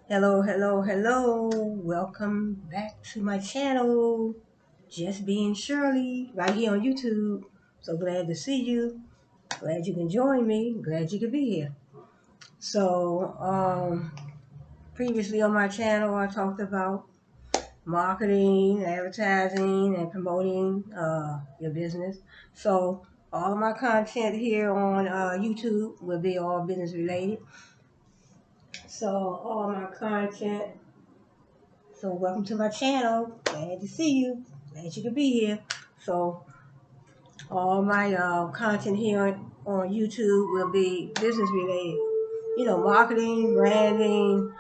Hello, hello, hello. Welcome back to my channel. Just being Shirley, right here on YouTube. So glad to see you. Glad you can join me. Glad you could be here. So, previously on my channel, I talked about marketing, advertising, and promoting your business. So, all of my content here on YouTube will be all business related. So, all my content. So welcome to my channel. Glad to see you. Glad you could be here. So all my content here on YouTube will be business related. Marketing, branding,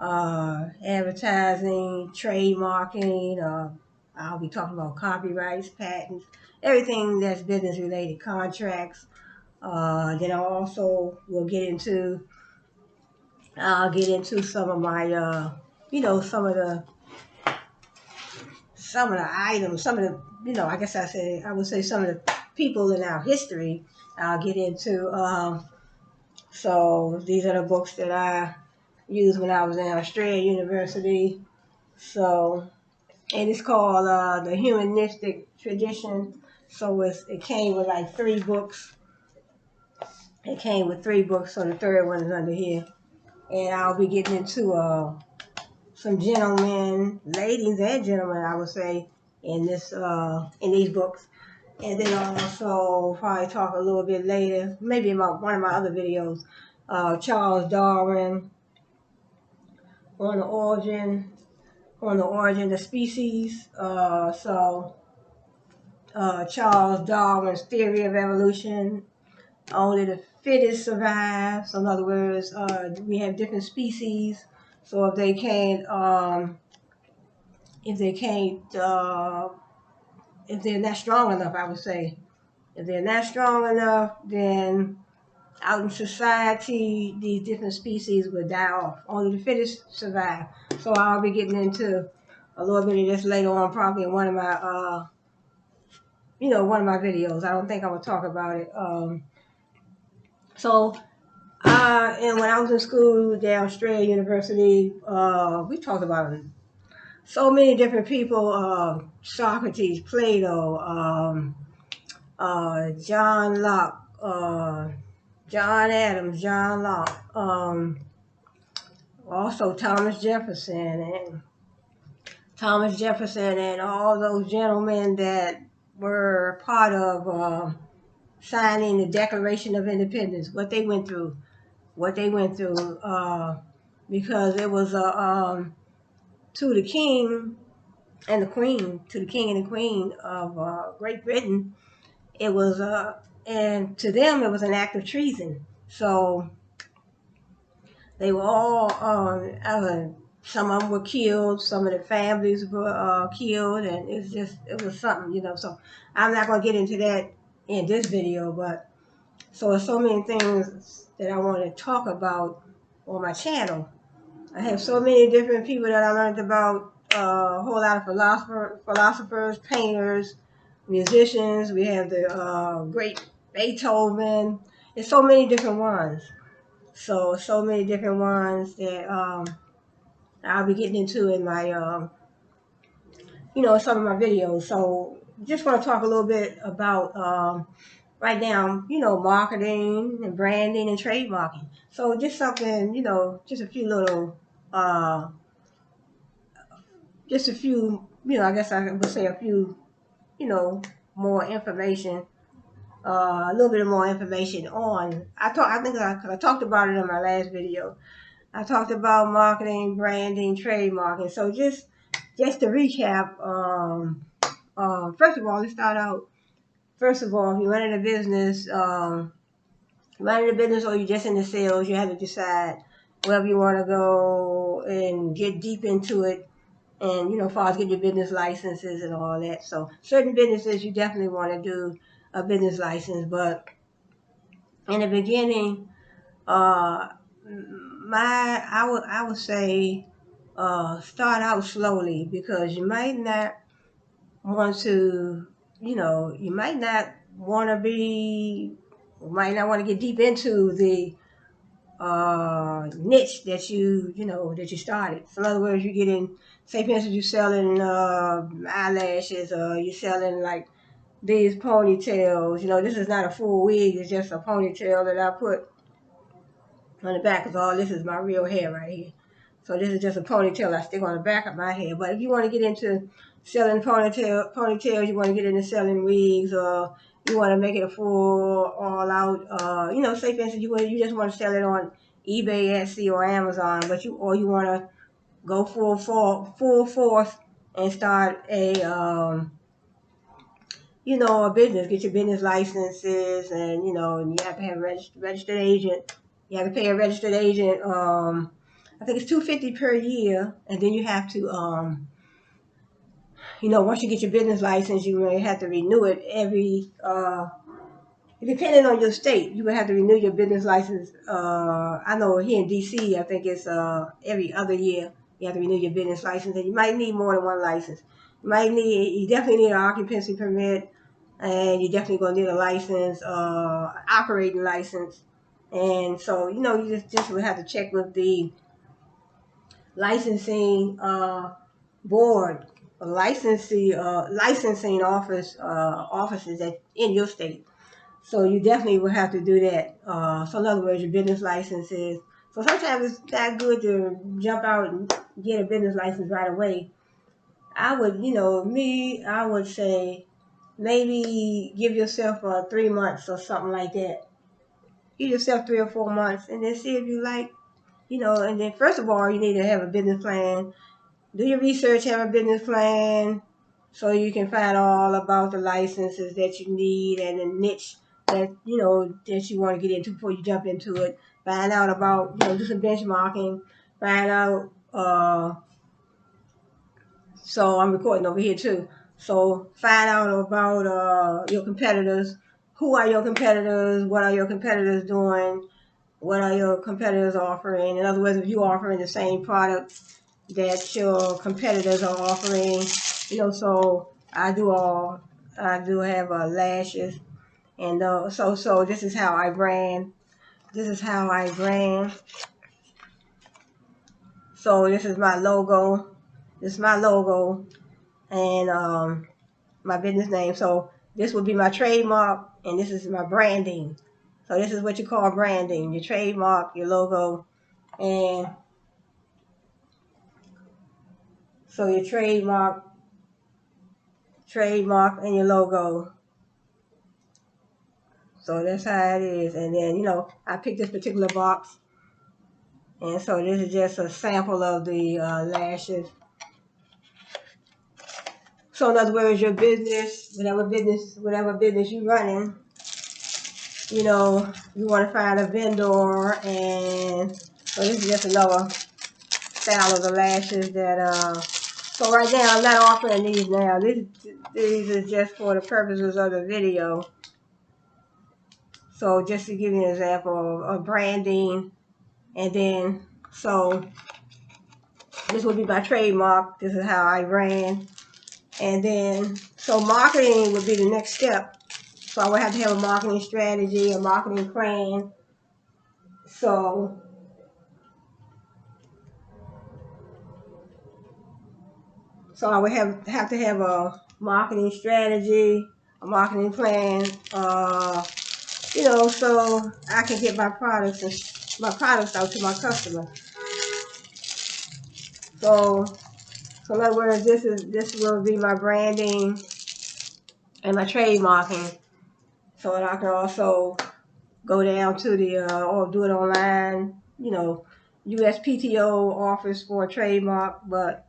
advertising, trademarking. I'll be talking about copyrights, patents, everything that's business related, contracts. Then I also will get into. I'll get into some of my, some of the items, some of the, I guess I would say some of the people in our history I'll get into. So these are the books that I used when I was in Australia University. So, and it's called The Humanistic Tradition. So it came with like 3 books. It came with 3 books, so the third one is under here. And I'll be getting into some gentlemen, ladies and gentlemen, I would say, in these books. And then I'll also probably talk a little bit later, maybe about one of my other videos, Charles Darwin on the origin, of the species. Charles Darwin's theory of evolution. Only the fittest survive. So in other words, we have different species. So if they can't, if they're not strong enough, I would say, if they're not strong enough, then out in society, these different species would die off. Only the fittest survive. So I'll be getting into a little bit of this later on, probably in one of my videos. I don't think I will talk about it. So, and when I was in school at Australia University, we talked about so many different people. Socrates, Plato, John Locke, John Adams, John Locke, also Thomas Jefferson, and all those gentlemen that were part of signing the Declaration of Independence. What they went through, because it was to the king and the queen, of Great Britain. It was, and to them, it was an act of treason. So they were all, some of them were killed, some of the families were killed, and it was something. So I'm not going to get into that in this video, but so there's so many things that I want to talk about on my channel. I have so many different people that I learned about, a whole lot of philosophers, painters, musicians. We have the great Beethoven. There's so many different ones. So many different ones that I'll be getting into in my, some of my videos. So just want to talk a little bit about right now, marketing and branding and trademarking. So just something, just a few little, uh, just a few, I guess I would say a few, you know, more information, a little bit more information on. I think I talked about it in my last video. I talked about marketing, branding, trademarking. So just to recap, first of all, let's start out. First of all, if you're running a business or you're just in the sales, you have to decide whether you want to go and get deep into it, and as far as getting your business licenses and all that. So certain businesses you definitely want to do a business license, but in the beginning, uh, I would say start out slowly, because you might not want to, you might not want to get deep into the niche that that you started. So in other words, you get in, say for instance, you're selling eyelashes, or you're selling like these ponytails. This is not a full wig; it's just a ponytail that I put on the back. Cause all this is my real hair right here. So this is just a ponytail I stick on the back of my head. But if you want to get into selling ponytails, you want to get into selling wigs, or you want to make it a full all out, say for instance you just want to sell it on eBay, Etsy, or Amazon, but you want to go full force and start a business, get your business licenses, and you have to have a registered agent. You have to pay a registered agent. I think it's $250 per year, and then you have to, once you get your business license, you may have to renew it every. Depending on your state, you would have to renew your business license. I know here in DC, I think it's every other year you have to renew your business license, and you might need more than one license. You definitely need an occupancy permit, and you're definitely going to need a license, operating license. And so, you just would have to check with the licensing board, licensing offices that in your state. So you definitely will have to do that. So in other words, your business licenses. So sometimes it's that good to jump out and get a business license right away. I would say maybe give yourself 3 months or something like that. Give yourself 3 or 4 months, and then see if you like, and then first of all, you need to have a business plan. Do your research, have a business plan, so you can find all about the licenses that you need and the niche that you want to get into before you jump into it. Find out about, do some benchmarking. Find out. So I'm recording over here too. So find out about your competitors. Who are your competitors? What are your competitors doing? What are your competitors offering? In other words, if you're offering the same product that your competitors are offering, so I do have lashes, and so this is how I brand. This is how I brand. So this is my logo. This is my logo, and my business name. So this would be my trademark, and this is my branding. So this is what you call branding: your trademark, your logo, and so your trademark, and your logo. So that's how it is. And then, I picked this particular box. And so this is just a sample of the lashes. So in other words, your business, whatever business you're running, you want to find a vendor. And so this is just another style of the lashes that, so right now I'm not offering these now. These are just for the purposes of the video. So just to give you an example of branding. And then, so this would be my trademark. This is how I ran. And then, so marketing would be the next step. So I would have to have a marketing strategy, a marketing plan. So, I would have to have a marketing strategy, a marketing plan, so I can get my products out to my customers. So, in other words, this will be my branding and my trademarking. So that I can also go down to or do it online, USPTO offers for a trademark. But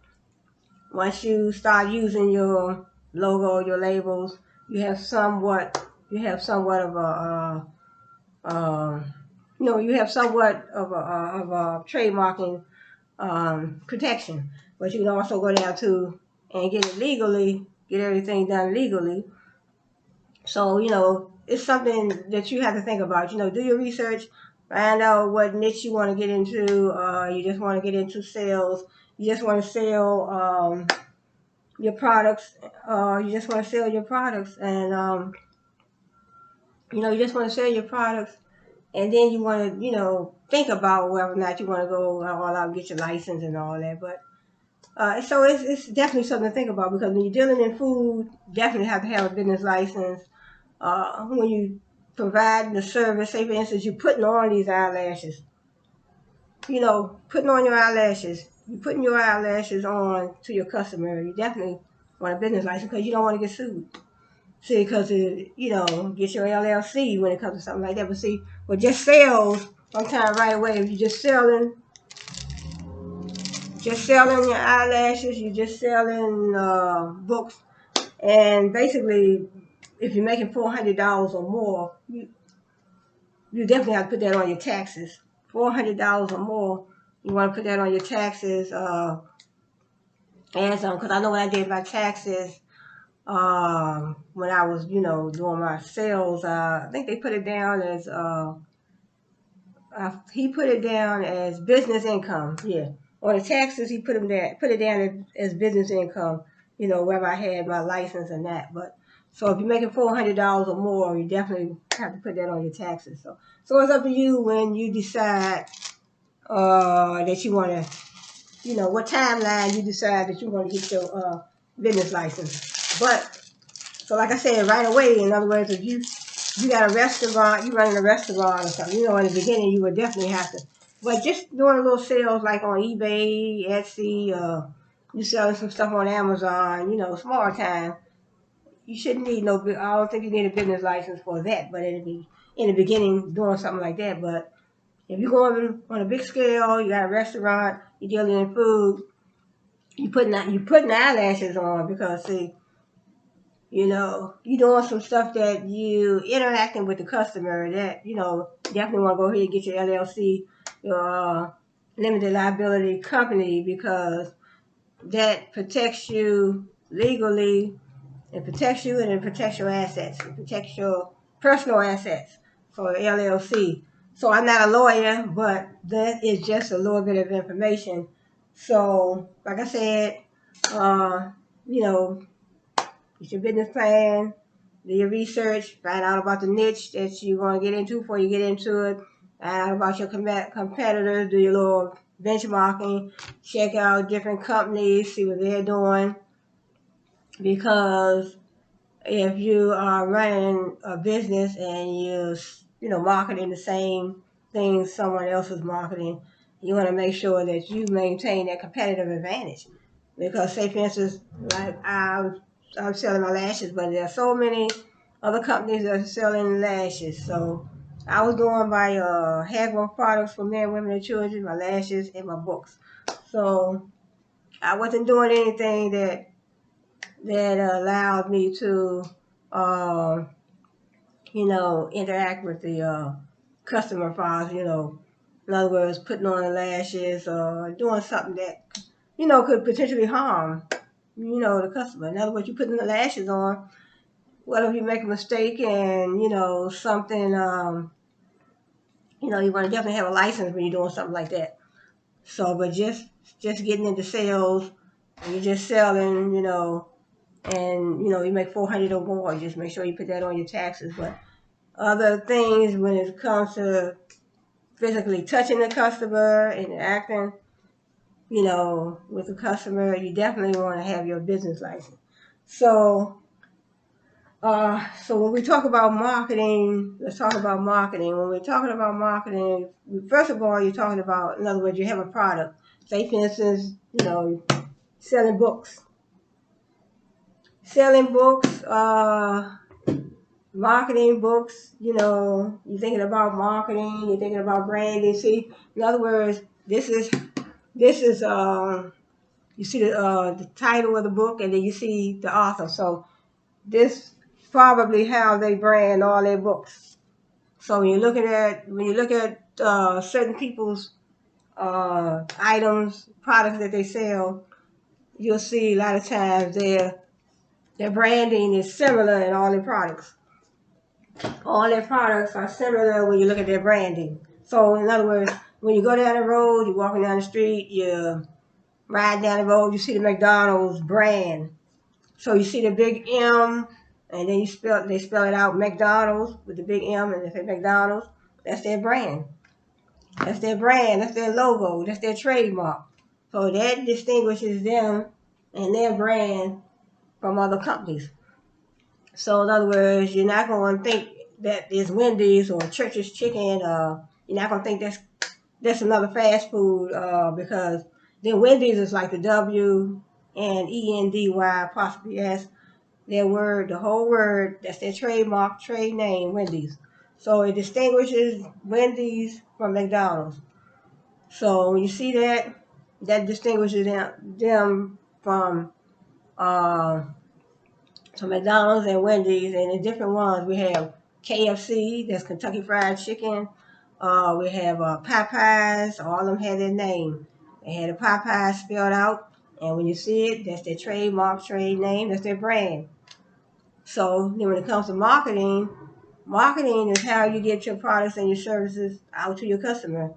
once you start using your logo, your labels, you have somewhat of a, you have somewhat of a trademarking protection. But you can also go down to and get everything done legally. So, it's something that you have to think about. Do your research, find out what niche you want to get into. You just want to get into sales. You just want to sell your products. You just want to sell your products. And, you just want to sell your products. and then you want to, think about whether or not you want to go all out and get your license and all that. But so it's definitely something to think about, because when you're dealing in food, definitely have to have a business license. When you provide the service, say for instance, you're putting on these eyelashes, putting on your eyelashes, you're putting your eyelashes on to your customer, you definitely want a business license, because you don't want to get sued. See, because get your LLC when it comes to something like that. But see, with just sales, sometimes right away, if you're just selling your eyelashes, you're just selling books, and basically, if you're making $400 or more, you definitely have to put that on your taxes. $400 or more, you want to put that on your taxes. And because I know when I did my taxes, when I was, doing my sales, I think they put it down as, he put it down as business income. Yeah. On the taxes, he put it down as business income, whether I had my license or not. But, so if you're making $400 or more, you definitely have to put that on your taxes. So it's up to you when you decide, that you want to, what timeline you decide that you want to get your, business license. But, so like I said, right away, in other words, if you got a restaurant, you running a restaurant or something, in the beginning you would definitely have to. But just doing a little sales like on eBay, Etsy, you selling some stuff on Amazon, small time, you shouldn't need no, I don't think you need a business license for that, but in the beginning doing something like that. But if you're going on a big scale, you got a restaurant, you're dealing in food, you putting eyelashes on, because see, you doing some stuff that you interacting with the customer that, definitely want to go ahead and get your LLC, your limited liability company, because that protects you legally, it protects you, and it protects your assets, it protects your personal assets for LLC. So I'm not a lawyer, but that is just a little bit of information. So like I said, you know, get your business plan, do your research, find out about the niche that you're going to get into before you get into it, find out about your competitors, do your little benchmarking, check out different companies, see what they're doing. Because if you are running a business and you're marketing the same things someone else is marketing, you want to make sure that you maintain that competitive advantage. Because say for instance, like I'm selling my lashes, but there are so many other companies that are selling lashes. So I was going by Hagwell products for men, women, and children, my lashes and my books. So I wasn't doing anything that allowed me to, um, interact with the customer files. In other words, putting on the lashes or doing something that could potentially harm the customer. In other words, you putting the lashes on. What if you make a mistake and something? You want to definitely have a license when you're doing something like that. So, but just getting into sales, and you're just selling, and you make 400 or more, just make sure you put that on your taxes. But other things, when it comes to physically touching the customer, interacting, with the customer, you definitely want to have your business license. So when we talk about marketing, let's talk about marketing. When we're talking about marketing, first of all, you're talking about, in other words, you have a product. Say, for instance, selling books. Selling books, marketing books, you're thinking about marketing, you're thinking about branding. See, in other words, this is you see the title of the book, and then you see the author. So this probably how they brand all their books. So when you look at certain people's items, products that they sell, you'll see a lot of times their branding is similar in all their products. All their products are similar when you look at their branding. So in other words, when you go down the road, you're walking down the street, you're riding down the road, you see the McDonald's brand. So you see the big M, and then they spell it out McDonald's with the big M, and they say McDonald's. That's their brand. That's their brand. That's their logo. That's their trademark. So that distinguishes them and their brand from other companies. So in other words, you're not going to think that it's Wendy's or Church's Chicken. You're not going to think that's another fast food because then Wendy's is like the W and ENDY apostrophe S. Their word, the whole word, that's their trademark, trade name, Wendy's. So it distinguishes Wendy's from McDonald's. So when you see that, that distinguishes them from uh, McDonald's and Wendy's, and the different ones. We have KFC, that's Kentucky Fried Chicken. We have Popeyes. All of them have their name. They had a Popeyes spelled out, and when you see it, that's their trademark, trade name. That's their brand. So then when it comes to marketing, marketing is how you get your products and your services out to your customer.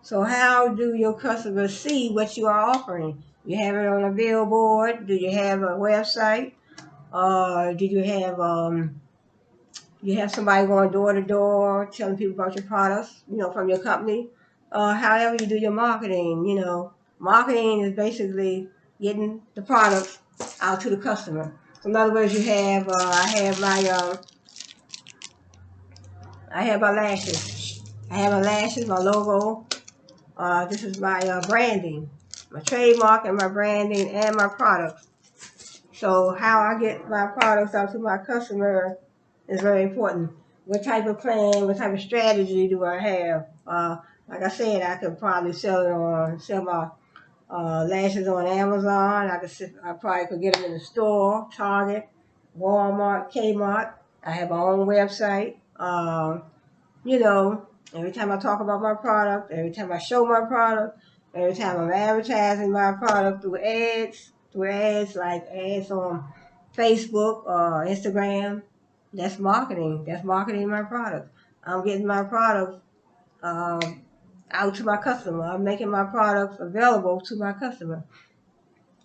So how do your customers see what you are offering? You have it on a billboard? Do you have a website? Do you have somebody going door to door telling people about your products, from your company? However you do your marketing, marketing is basically getting the product out to the customer. So in other words, I have my lashes. I have my lashes, my logo. This is my branding, my trademark and my branding and my products. So how I get my products out to my customer is very important. What type of plan, what type of strategy do I have? Like I said, I could probably sell my lashes on Amazon. I probably could get them in the store, Target, Walmart, Kmart. I have my own website. You know, every time I talk about my product, every time I show my product, every time I'm advertising my product through ads like ads on Facebook or Instagram, that's marketing. That's marketing my product. I'm getting my product um, out to my customer. I'm making my products available to my customer.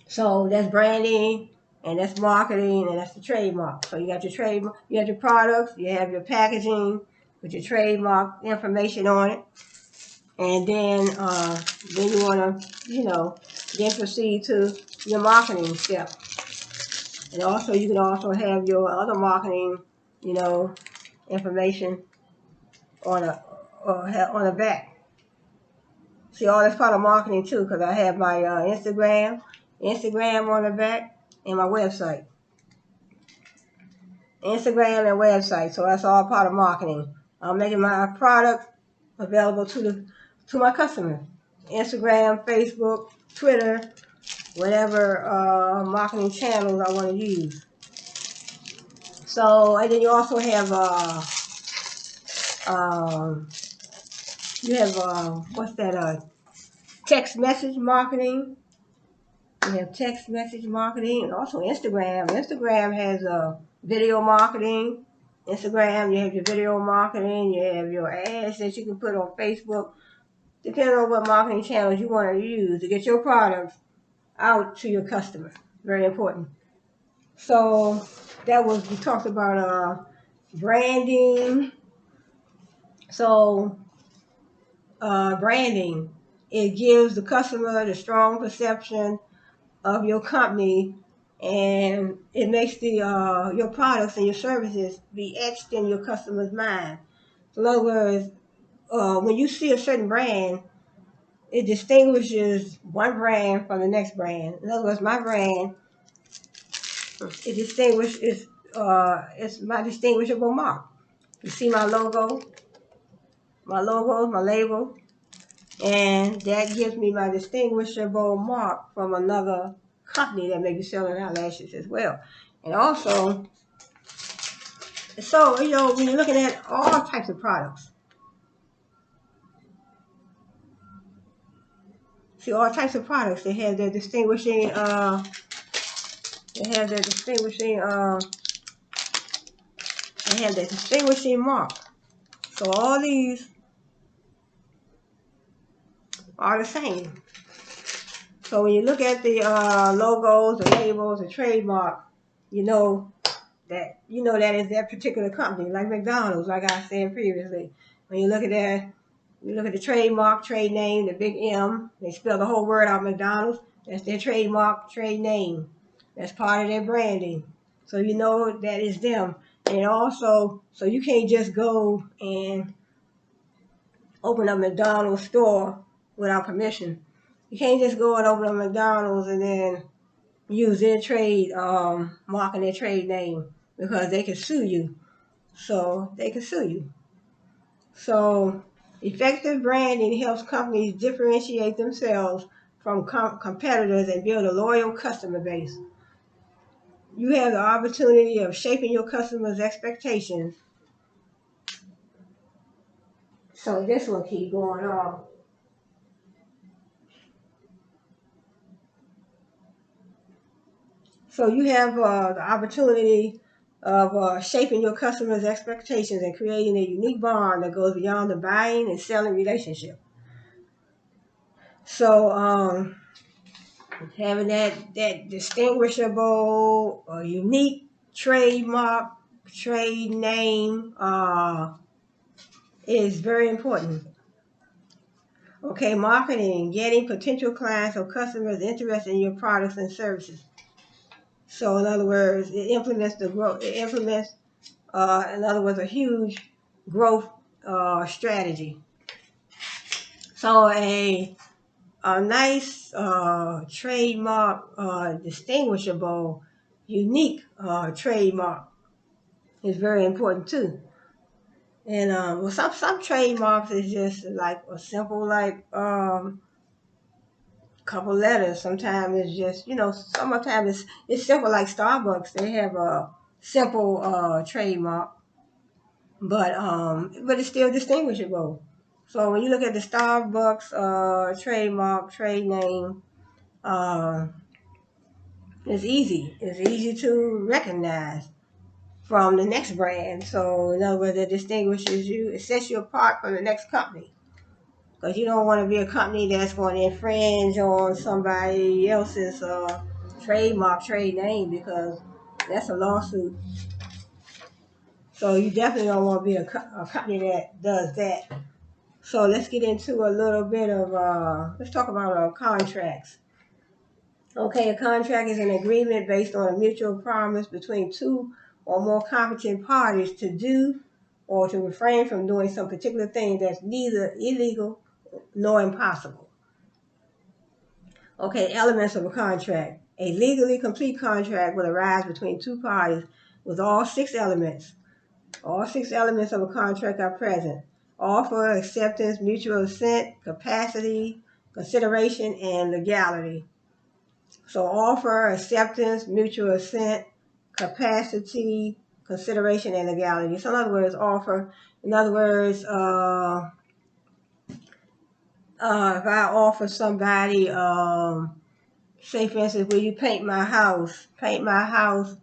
So that's branding and that's marketing and that's the trademark. So you got your trademark, you have your products, you have your packaging with your trademark information on it, and then you want to, then proceed to your marketing step. And also you can also have your other marketing, you know, information on on the back. See, all that's part of marketing too, because I have my Instagram on the back, and my website. Instagram and website. So that's all part of marketing. I'm making my product available to my customer. Instagram, Facebook, Twitter, whatever marketing channels I want to use. So, and then you also have um, what's that? Text message marketing. We have text message marketing and also Instagram. Instagram has video marketing. Instagram, you have your video marketing, you have your ads that you can put on Facebook, depending on what marketing channels you want to use to get your products out to your customer. Very important. So we talked about branding. So branding, it gives the customer the strong perception of your company, and it makes the your products and your services be etched in your customer's mind. So in other words, when you see a certain brand, it distinguishes one brand from the next brand. In other words, my brand, it distinguishes it's my distinguishable mark. You see my logo, my label, and that gives me my distinguishable mark from another company that may be selling eyelashes as well. And also, so when you're looking at all types of products, see all types of products, they have their distinguishing they have their distinguishing they have their distinguishing mark. So all these are the same. So when you look at the logos, the labels, the trademark, you know that is that particular company, like McDonald's, like I said previously. When you look at that, you look at the trademark, trade name, the big M. They spell the whole word out McDonald's. That's their trademark, trade name. That's part of their branding. So you know that is them. And also, so you can't just go and open a McDonald's store without permission. You can't just go and open a McDonald's and then use their trade mark and their trade name because they can sue you. So they can sue you. So effective branding helps companies differentiate themselves from competitors and build a loyal customer base. You have the opportunity of shaping your customers' expectations. So this will keep going on. So you have the opportunity of shaping your customers' expectations and creating a unique bond that goes beyond the buying and selling relationship. So having that distinguishable, unique trademark, trade name is very important. Okay, marketing, getting potential clients or customers interested in your products and services. So in other words, it implements the growth. It implements, in other words, a huge growth strategy. So a nice trademark, distinguishable, unique trademark is very important too. And well, some trademarks is just like a simple couple letters. Sometimes it's just sometimes it's simple like Starbucks. They have a simple trademark, but it's still distinguishable. So when you look at the Starbucks trademark trade name, uh, it's easy. It's easy to recognize from the next brand. So in other words, it distinguishes you. It sets you apart from the next company. Because you don't want to be a company that's going to infringe on somebody else's trademark, trade name, because that's a lawsuit. So you definitely don't want to be a company that does that. So let's get into a little bit of, let's talk about contracts. Okay, a contract is an agreement based on a mutual promise between two or more competent parties to do or to refrain from doing some particular thing that's neither illegal nor impossible. Okay, elements of a contract. A legally complete contract will arise between two parties with all six elements. All six elements of a contract are present: offer, acceptance, mutual assent, capacity, consideration, and legality. So offer, acceptance, mutual assent, capacity, consideration, and legality. So in other words, offer. In other words, if I offer somebody, say for instance, will you paint my house? Paint my house.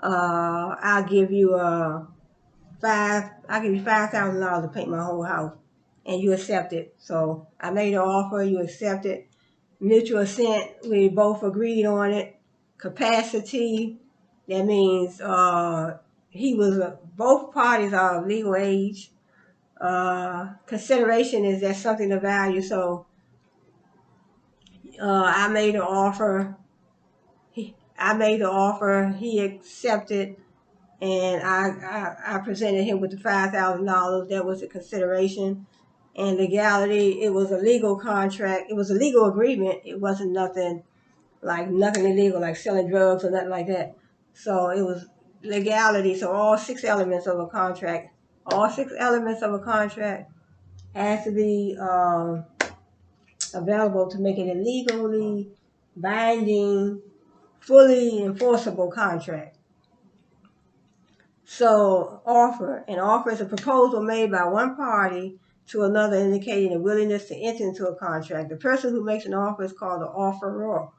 I'll give you I'll give you $5,000 to paint my whole house, and you accept it. So I made an offer, you accept it. Mutual assent, we both agreed on it. Capacity, that means both parties are of legal age. Consideration is that something of value. So I made an offer. I made the offer. He accepted, and I presented him with the $5,000. That was a consideration. And legality, it was a legal contract. It was a legal agreement. It wasn't nothing illegal, like selling drugs or nothing like that. So it was legality. So all six elements of a contract, has to be available to make it a legally binding, fully enforceable contract. So an offer is a proposal made by one party to another indicating a willingness to enter into a contract. The person who makes an offer is called the offeror.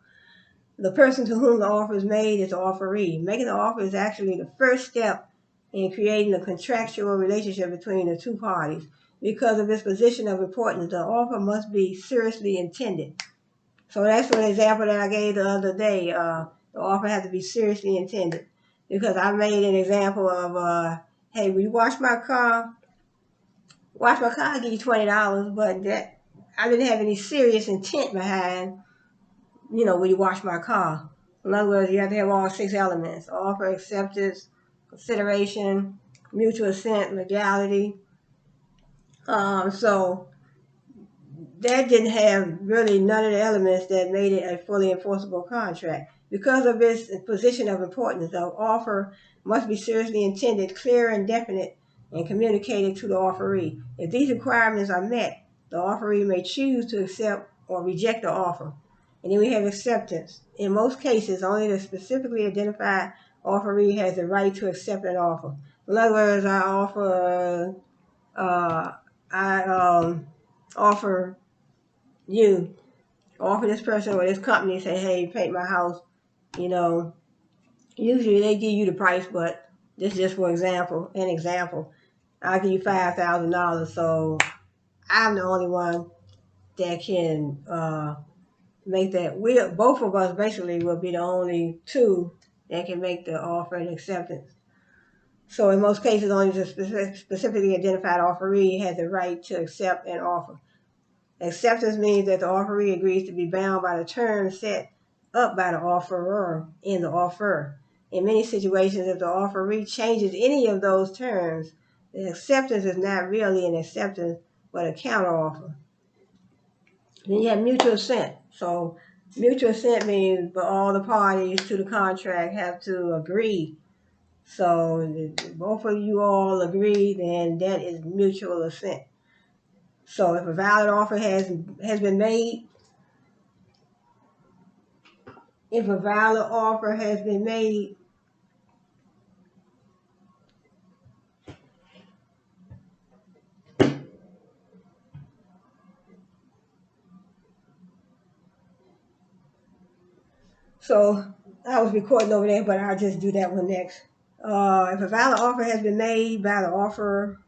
The person to whom the offer is made is the offeree. Making the offer is actually the first step in creating a contractual relationship between the two parties. Because of its position of importance, the offer must be seriously intended. So that's an example that I gave the other day. The offer had to be seriously intended. Because I made an example of, hey, will you wash my car? wash my car, I give you $20, but that I didn't have any serious intent behind, when you wash my car. In other words, you have to have all 6 elements: offer, acceptance, consideration, mutual assent, legality. So that didn't have really none of the elements that made it a fully enforceable contract. Because of its position of importance, the offer must be seriously intended, clear and definite, and communicated to the offeree. If these requirements are met, the offeree may choose to accept or reject the offer. And then we have acceptance. In most cases, only the specifically identified offeree has the right to accept an offer. In other words, I offer you offer this person or this company, say, hey, paint my house, you know, usually they give you the price, but this is just for an example. I'll give you $5,000, so I'm the only one that can make that. Both of us basically will be the only two that can make the offer and acceptance. So in most cases, only the specifically identified offeree has the right to accept an offer. Acceptance means that the offeree agrees to be bound by the terms set up by the offerer in the offer. In many situations, if the offeree changes any of those terms, the acceptance is not really an acceptance, but a counteroffer. Then you have mutual assent. So mutual assent means all the parties to the contract have to agree. So if both of you all agree, then that is mutual assent. So if a valid offer has been made, if a valid offer has been made, so I was recording over there, but I'll just do that one next. If a valid offer has been made by the offerer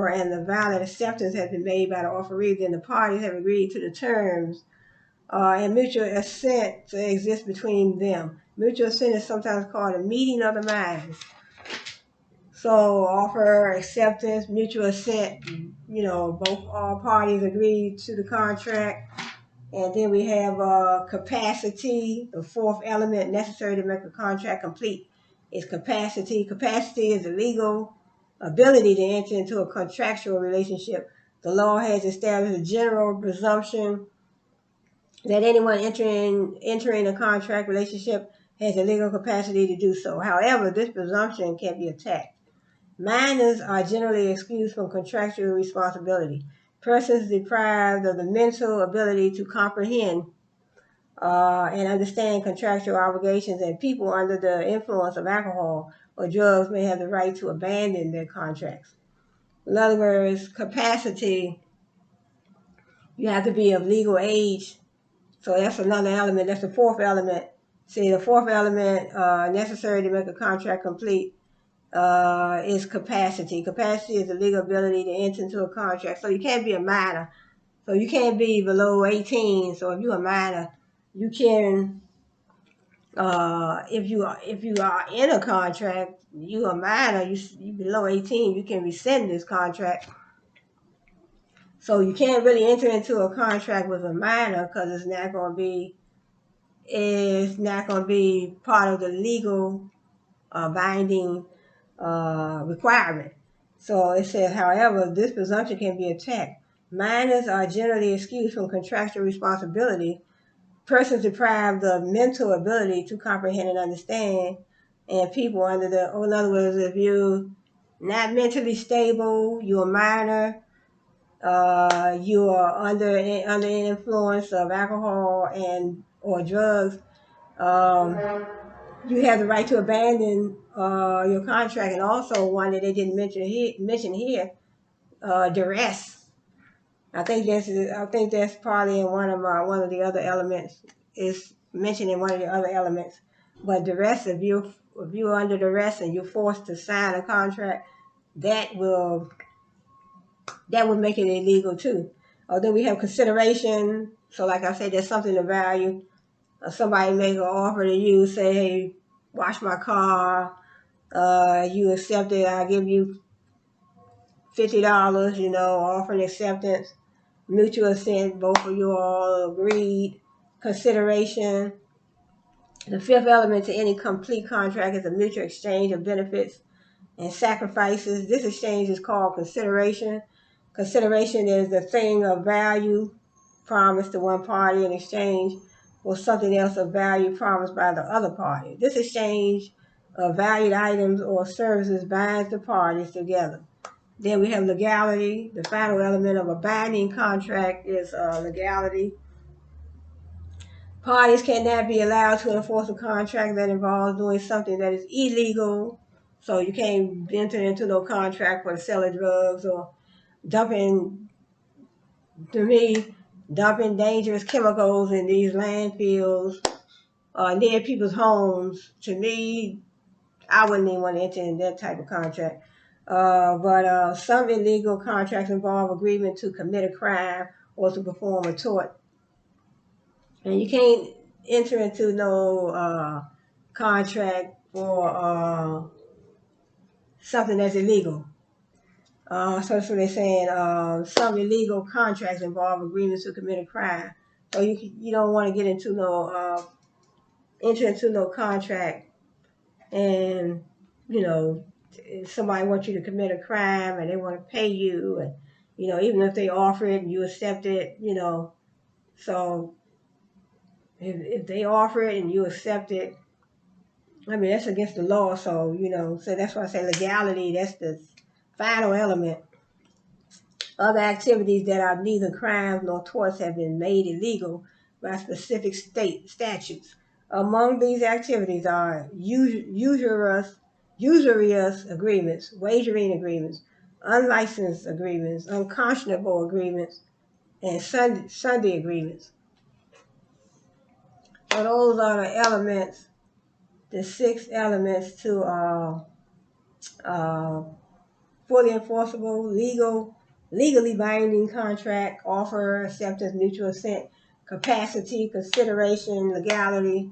and the valid acceptance has been made by the offeree, then the parties have agreed to the terms and mutual assent to exist between them. Mutual assent is sometimes called a meeting of the minds. So offer, acceptance, mutual assent, both all parties agreed to the contract. And then we have capacity, the fourth element necessary to make a contract complete is capacity. Capacity is the legal ability to enter into a contractual relationship. The law has established a general presumption that anyone entering a contract relationship has the legal capacity to do so. However, this presumption can be attacked. Minors are generally excused from contractual responsibility. Persons deprived of the mental ability to comprehend and understand contractual obligations, and people under the influence of alcohol or drugs may have the right to abandon their contracts. In other words, capacity, you have to be of legal age. So that's another element. That's the fourth element. See, the fourth element necessary to make a contract complete is capacity. Capacity is the legal ability to enter into a contract. So you can't be a minor. So you can't be below 18. So if you're a minor, you can, if you are in a contract, you a minor, you below 18, you can rescind this contract. So you can't really enter into a contract with a minor because it's not going to be part of the legal binding requirement. So it says, however, this presumption can be attacked. Minors are generally excused from contractual responsibility. Persons deprived of mental ability to comprehend and understand, and people in other words, if you're not mentally stable, you're a minor, you are under the influence of alcohol and or drugs, you have the right to abandon your contract. And also one that they didn't mention here, duress. I think that's probably in one of the other elements. Is mentioned in one of the other elements. But duress, if you're under duress and you're forced to sign a contract, that will make it illegal too. Then we have consideration. So like I said, there's something of value. Somebody make an offer to you, say, hey, wash my car. You accept it. I'll give you $50, offering acceptance, mutual assent, both of you all agreed, consideration. The fifth element to any complete contract is a mutual exchange of benefits and sacrifices. This exchange is called consideration. Consideration is the thing of value promised to one party in exchange for something else of value promised by the other party. This exchange of valued items or services binds the parties together. Then we have legality. The final element of a binding contract is legality. Parties cannot be allowed to enforce a contract that involves doing something that is illegal. So you can't enter into no contract for the sale of drugs or dumping, to me, dumping dangerous chemicals in these landfills near people's homes. To me, I wouldn't even want to enter in that type of contract. But some illegal contracts involve agreement to commit a crime or to perform a tort. And you can't enter into no contract for something that's illegal. So that's what they're saying. Some illegal contracts involve agreements to commit a crime. So you don't want to get into enter into no contract, and somebody wants you to commit a crime and they want to pay you, and even if they offer it and you accept it, so if they offer it and you accept it, I mean, that's against the law. So, so that's why I say legality, that's the final element. Other activities that are neither crimes nor torts have been made illegal by specific state statutes. Among these activities are usurious agreements, wagering agreements, unlicensed agreements, unconscionable agreements, and Sunday agreements. So those are the elements, the 6 elements to fully enforceable, legally binding contract, offer, acceptance, mutual assent, capacity, consideration, legality,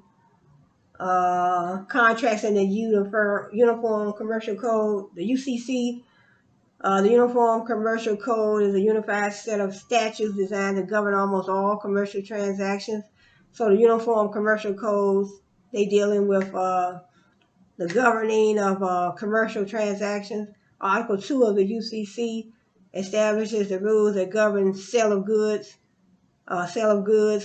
contracts in the Uniform Commercial Code, the UCC. The Uniform Commercial Code is a unified set of statutes designed to govern almost all commercial transactions. So the Uniform Commercial Codes, they dealing with the governing of commercial transactions. Article 2 of the UCC establishes the rules that govern sale of goods,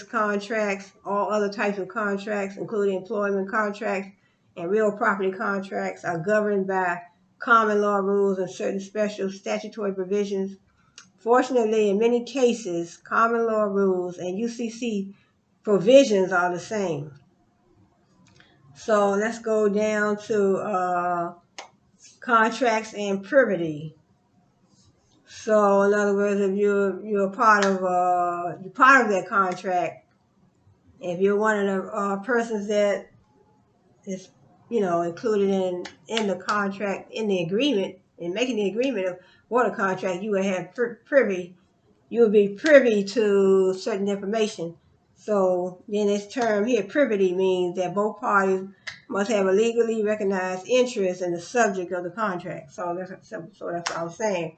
contracts, all other types of contracts, including employment contracts and real property contracts, are governed by common law rules and certain special statutory provisions. Fortunately, in many cases, common law rules and UCC provisions are the same. So let's go down to contracts and privity. So in other words, if you're part of that contract, if you're one of the persons that is included in the contract, in the agreement, in making the agreement for the contract, you would have privy. You would be privy to certain information. So then this term here, privity, means that both parties must have a legally recognized interest in the subject of the contract. So that's what I was saying.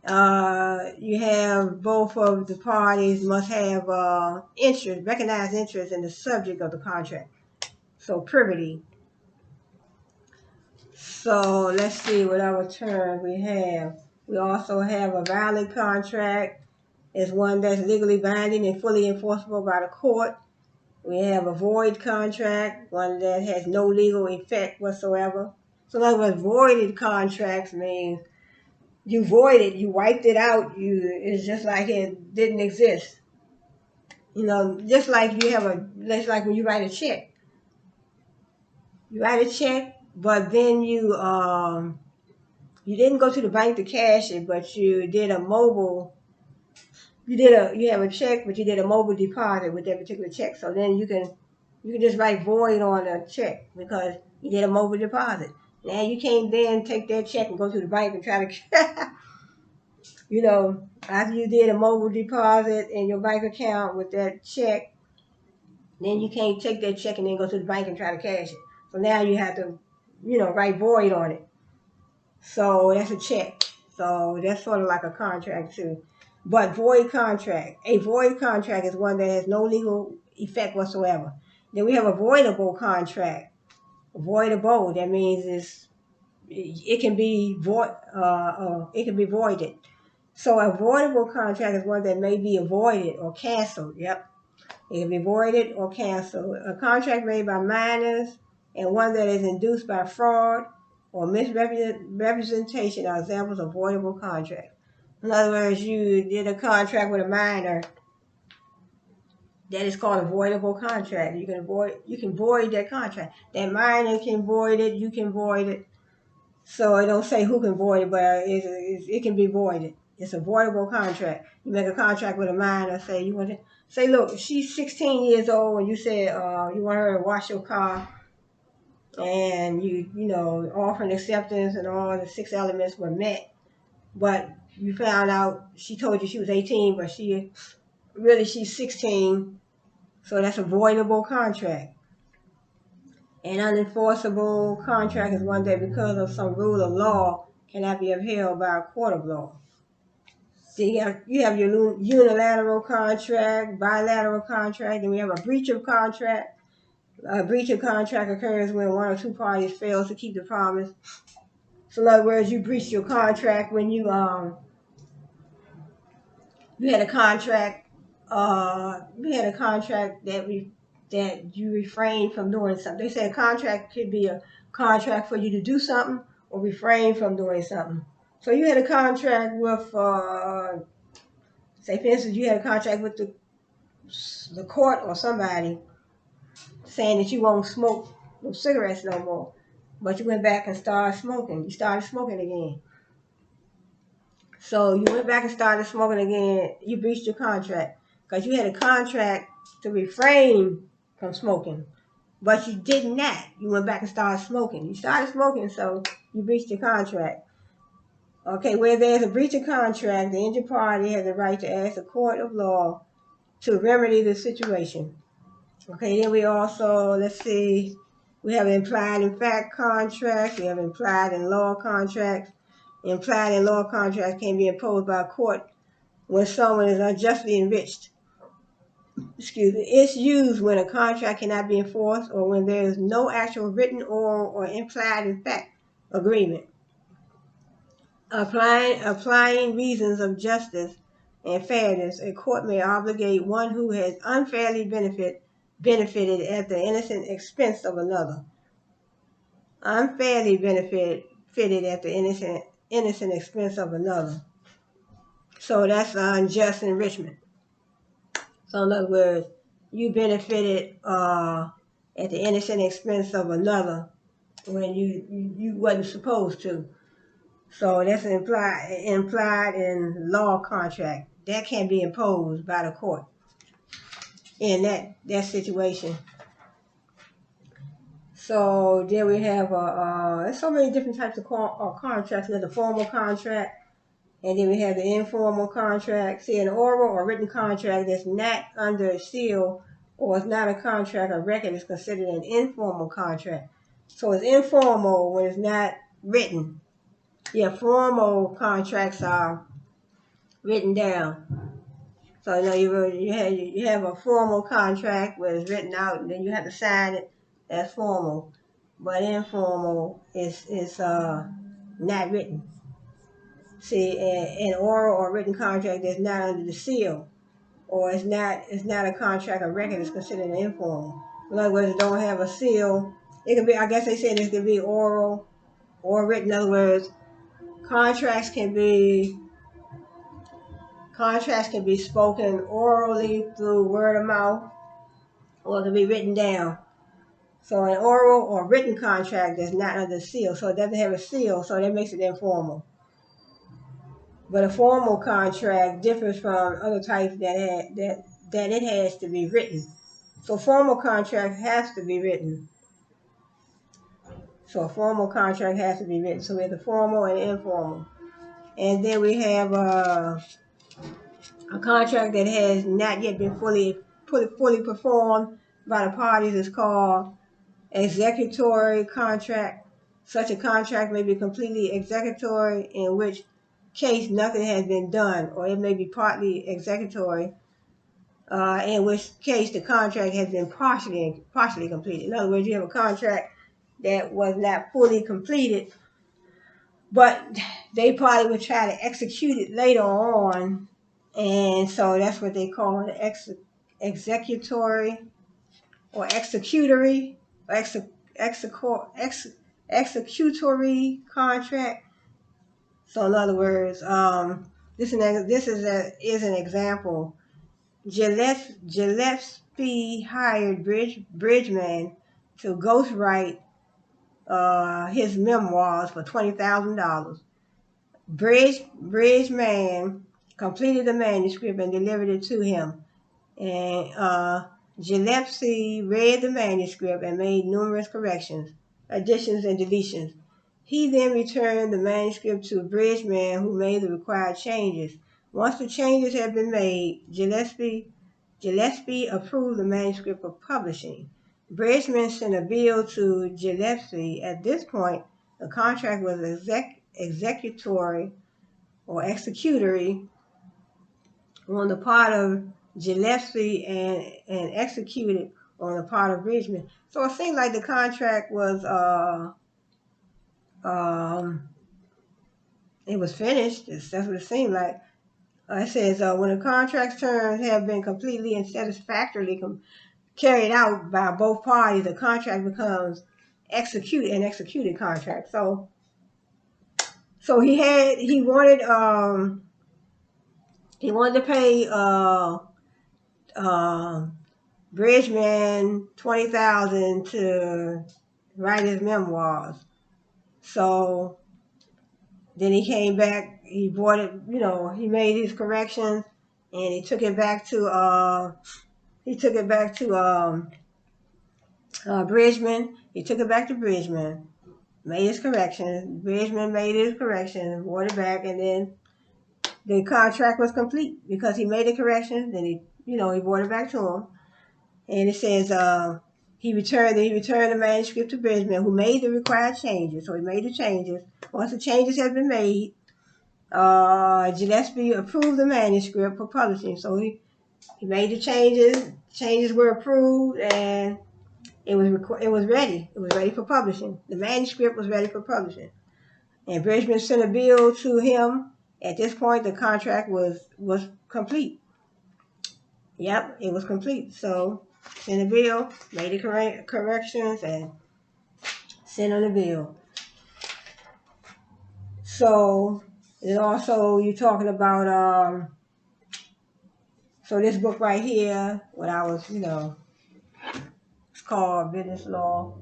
You have both of the parties must have recognized interest in the subject of the contract. So privity. So let's see what other terms we have. We also have a valid contract is one that's legally binding and fully enforceable by the court. We have a void contract, one that has no legal effect whatsoever. So in other words, voided contracts means you voided, you wiped it out, it's just like it didn't exist. Just like just like when you write a check. You write a check, but then you didn't go to the bank to cash it, but you did a mobile. You have a check, but you did a mobile deposit with that particular check. So then you can just write void on a check because you did a mobile deposit. Now you can't then take that check and go to the bank and try to, after you did a mobile deposit in your bank account with that check, then you can't take that check and then go to the bank and try to cash it. So now you have to, write void on it. So that's a check. So that's sort of like a contract too. But a void contract is one that has no legal effect whatsoever. Then we have a voidable contract. Voidable, that means it can be it can be voided. So a voidable contract is one that may be avoided or canceled. Yep. It can be voided or canceled. A contract made by minors and one that is induced by fraud or misrepresentation are examples of voidable contracts. In other words, you did a contract with a minor that is called a voidable contract. You can void that contract. That minor can void it. You can void it. So it don't say who can void it, but it can be voided. It's a voidable contract. You make a contract with a minor. Say you want to say, look, she's 16 years old, and you said you want her to wash your car, and you know offer an acceptance, and all the 6 elements were met, but you found out she told you she was 18, but she's 16. So that's a voidable contract. An unenforceable contract is one that, because of some rule of law, cannot be upheld by a court of law. So you have your unilateral contract, bilateral contract, and we have a breach of contract. A breach of contract occurs when one or two parties fails to keep the promise. So in other words, you breached your contract when you had a contract that you refrained from doing something. They said a contract could be a contract for you to do something or refrain from doing something. So you had a contract with, say for instance, you had a contract with the court or somebody saying that you won't smoke no cigarettes no more, but you went back and started smoking. You started smoking again. So you went back and started smoking again. You breached your contract because you had a contract to refrain from smoking, but you did not. You went back and started smoking. You started smoking, so you breached your contract. Okay, where there's a breach of contract, the injured party has the right to ask the court of law to remedy the situation. Okay, then we also, let's see, we have implied in fact contracts, we have implied in law contracts. Implied in law contracts can be imposed by a court when someone is unjustly enriched. It's used when a contract cannot be enforced or when there is no actual written, oral, or implied in fact agreement. Applying reasons of justice and fairness, a court may obligate one who has unfairly benefited at the innocent expense of another. Unfairly benefited at the innocent expense of another. So that's unjust enrichment. So in other words, you benefited at the innocent expense of another when you wasn't supposed to. So that's implied in law contract. That can be imposed by the court in that situation. So then we have there's so many different types of contracts. There's the formal contract, and then we have the informal contract. See, an oral or written contract that's not under a seal or is not a contract of record is considered an informal contract. So it's informal when it's not written. Yeah, formal contracts are written down. So you have a formal contract where it's written out, and then you have to sign it. That's formal, but informal is not written. See, an oral or written contract that's not under the seal, or it's not a contract of record, is considered an informal. In other words, it don't have a seal. It can be, I guess they said it can be oral or written. In other words, contracts can be spoken orally through word of mouth, or it can be written down. So an oral or written contract is not under seal, so it doesn't have a seal, so that makes it informal. But a formal contract differs from other types that it has to be written. So formal contract has to be written. So a formal contract has to be written. So we have the formal and informal. And then we have a contract that has not yet been fully performed by the parties is called executory contract. Such a contract may be completely executory, in which case nothing has been done, or it may be partly executory, in which case the contract has been partially completed. In other words, you have a contract that was not fully completed, but they probably would try to execute it later on, and so that's what they call the executory or executory or executory contract. So in other words, this is an example. Gillespie hired Bridgman to ghostwrite his memoirs for $20,000. Bridgman completed the manuscript and delivered it to him. And Gillespie read the manuscript and made numerous corrections, additions, and deletions. He then returned the manuscript to Bridgman, who made the required changes. Once the changes had been made, Gillespie approved the manuscript for publishing. Bridgman sent a bill to Gillespie. At this point, the contract was executory or executory on the part of Gillespie and executed on the part of Bridgman. So it seemed like the contract was it was finished. That's what it seemed like. It says when a contract's terms have been completely and satisfactorily carried out by both parties, the contract becomes an executed contract. So he wanted to pay Bridgman $20,000 to write his memoirs. So then he came back. He bought it. He made his corrections, and he took it back to Bridgman. He took it back to Bridgman, made his corrections. Bridgman made his corrections, brought it back, and then the contract was complete because he made the corrections. Then he brought it back to him. And it says he returned the manuscript to Bridgman, who made the required changes. So he made the changes. Once the changes had been made, Gillespie approved the manuscript for publishing. So he made the changes. Changes were approved, and it was ready. It was ready for publishing. The manuscript was ready for publishing. And Bridgman sent a bill to him. At this point, the contract was complete. Yep, it was complete. So sent a bill, made the corrections, and sent on the bill. So, and also you're talking about, so this book right here, when I was, it's called Business Law.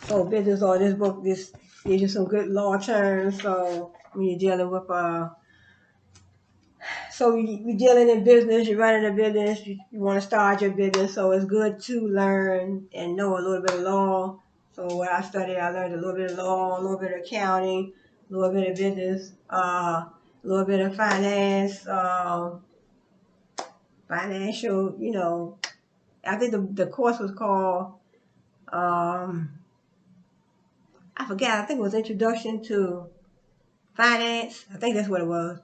So business law, this book, this gives you some good law terms. So when you're dealing with, so you're dealing in business, you're running a business, you want to start your business, so it's good to learn and know a little bit of law. So what I studied, I learned a little bit of law, a little bit of accounting, a little bit of business, a little bit of finance, financial, I think the course was called, I forgot, I think it was Introduction to Finance. I think that's what it was.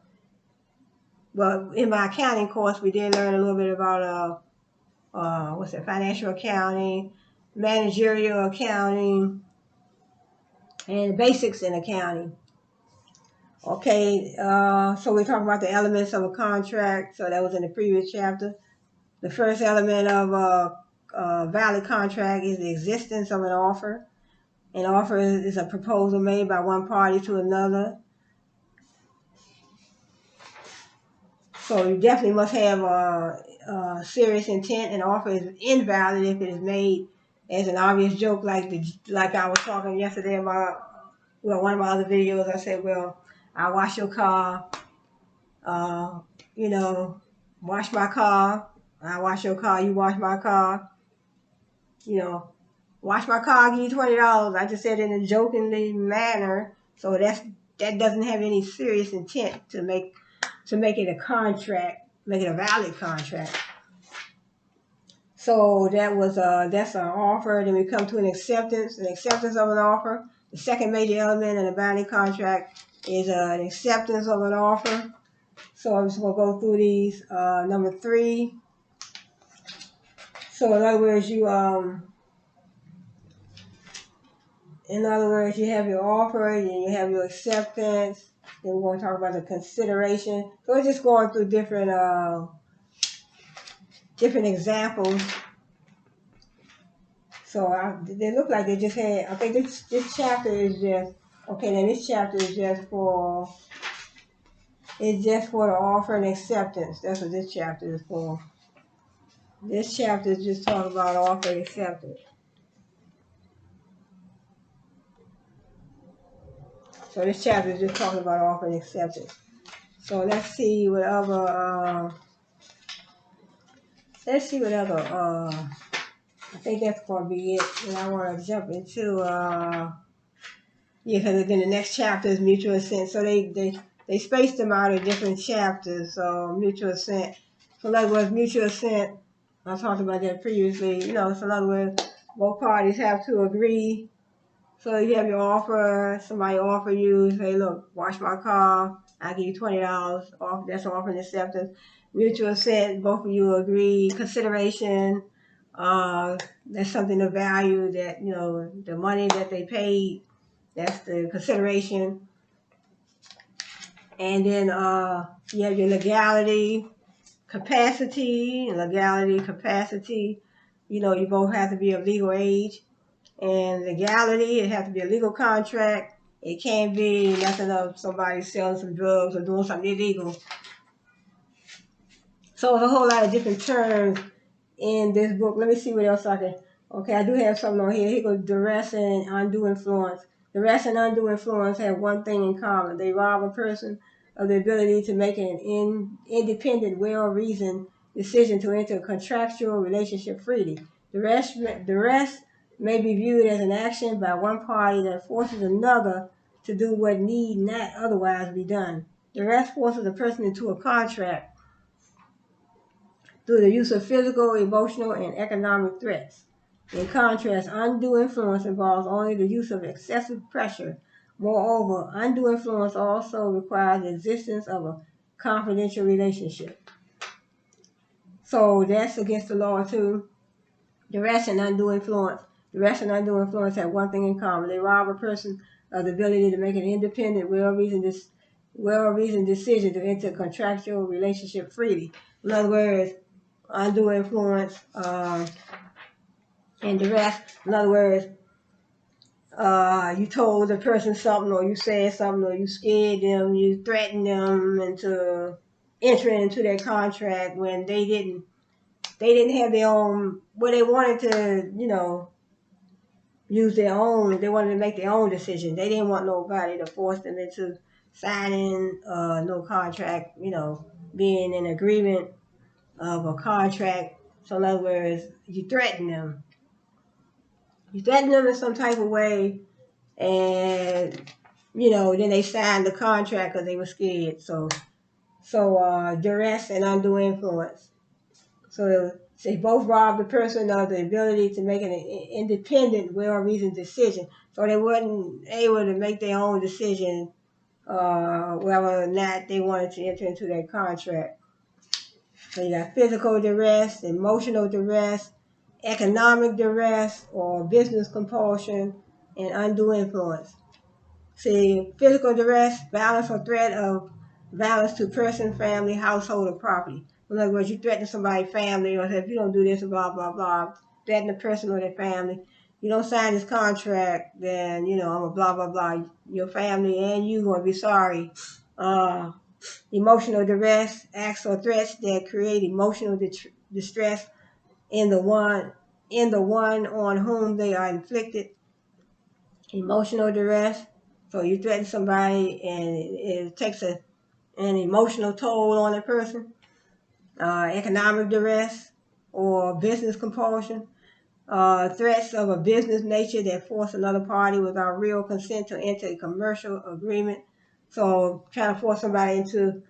Well, in my accounting course, we did learn a little bit about financial accounting, managerial accounting, and basics in accounting. Okay, so we're talking about the elements of a contract. So that was in the previous chapter. The first element of a valid contract is the existence of an offer. An offer is a proposal made by one party to another. So you definitely must have a serious intent. An offer is invalid if it is made as an obvious joke, like I was talking yesterday about. Well, one of my other videos, I said, well, I wash your car, wash my car. I wash your car, you wash my car. Wash my car, I'll give you $20. I just said it in a jokingly manner, so that doesn't have any serious intent to make it a contract, make it a valid contract. So that's an offer. Then we come to an acceptance of an offer. The second major element in a binding contract is an acceptance of an offer. So I'm just going to go through these. Number 3. So in other words, you have your offer and you have your acceptance. Then we're going to talk about the consideration. So we're just going through different examples. So they look like they just had. I think this chapter is just okay. Then this chapter is just for. It's just for the offer and acceptance. That's what this chapter is for. This chapter is just talking about offer and acceptance. So this chapter is just talking about offer and acceptance. So let's see what other. I think that's going to be it. And I want to jump into. Because then the next chapter is mutual assent. So they spaced them out in different chapters. So mutual assent. So in other words, mutual assent. I talked about that previously. So in other words, both parties have to agree. So you have your offer. Somebody offer you, hey, look, wash my car. I give you $20 off. That's offer and acceptance. Mutual assent. Both of you agree. Consideration. That's something of value that the money that they paid. That's the consideration. And then you have your legality, capacity. You both have to be of legal age. And legality, it has to be a legal contract. It can't be nothing of somebody selling some drugs or doing something illegal. So there's a whole lot of different terms in this book. Let me see what else I can. Okay, I do have something on here. Here goes duress and undue influence. Duress and undue influence have one thing in common. They rob a person of the ability to make an independent, well-reasoned decision to enter a contractual relationship freely. Duress may be viewed as an action by one party that forces another to do what need not otherwise be done. Duress forces a person into a contract through the use of physical, emotional, and economic threats. In contrast, undue influence involves only the use of excessive pressure. Moreover, undue influence also requires the existence of a confidential relationship. So that's against the law too. Duress and undue influence. Duress and undue influence have one thing in common. They rob a person of the ability to make an independent, well-reasoned decision to enter a contractual relationship freely. In other words, undue influence and duress. In other words, you told the person something, or you said something, or you scared them, you threatened them into entering into their contract when they didn't have their own. Well, they wanted to, use their own. They wanted to make their own decision. They didn't want nobody to force them into signing no contract. Being in agreement of a contract. So in other words, you threaten them. You threaten them in some type of way, and then they signed the contract because they were scared. So duress and undue influence. So they both robbed the person of the ability to make an independent, well-reasoned decision. So they weren't able to make their own decision whether or not they wanted to enter into that contract. So you got physical duress, emotional duress, economic duress, or business compulsion, and undue influence. See, physical duress, violence or threat of violence to person, family, household, or property. In other words, you threaten somebody's family, or say, if you don't do this, blah, blah, blah, threaten the person or their family. You don't sign this contract, then, I'm a blah, blah, blah. Your family and you going to be sorry. Emotional duress, acts or threats that create emotional distress in the one on whom they are inflicted. Emotional duress. So you threaten somebody and it takes an emotional toll on a person. Economic duress or business compulsion. Threats of a business nature that force another party without real consent to enter a commercial agreement. So trying to force somebody into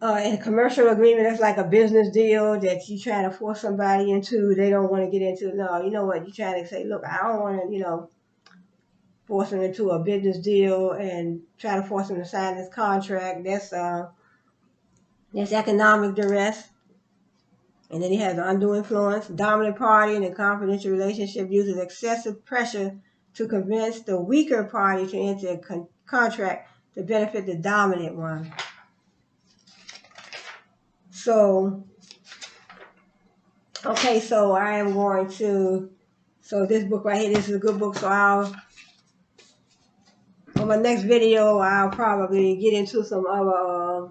in a commercial agreement, it's like a business deal that you trying to force somebody into. They don't want to get into. No, you know what? You're trying to say, look, I don't want to, force him into a business deal and try to force him to sign this contract. That's economic duress. And then he has the undue influence. Dominant party in a confidential relationship uses excessive pressure to convince the weaker party to enter a contract to benefit the dominant one. So, okay, so I am going to, so this book right here, this is a good book, so on my next video, I'll probably get into some other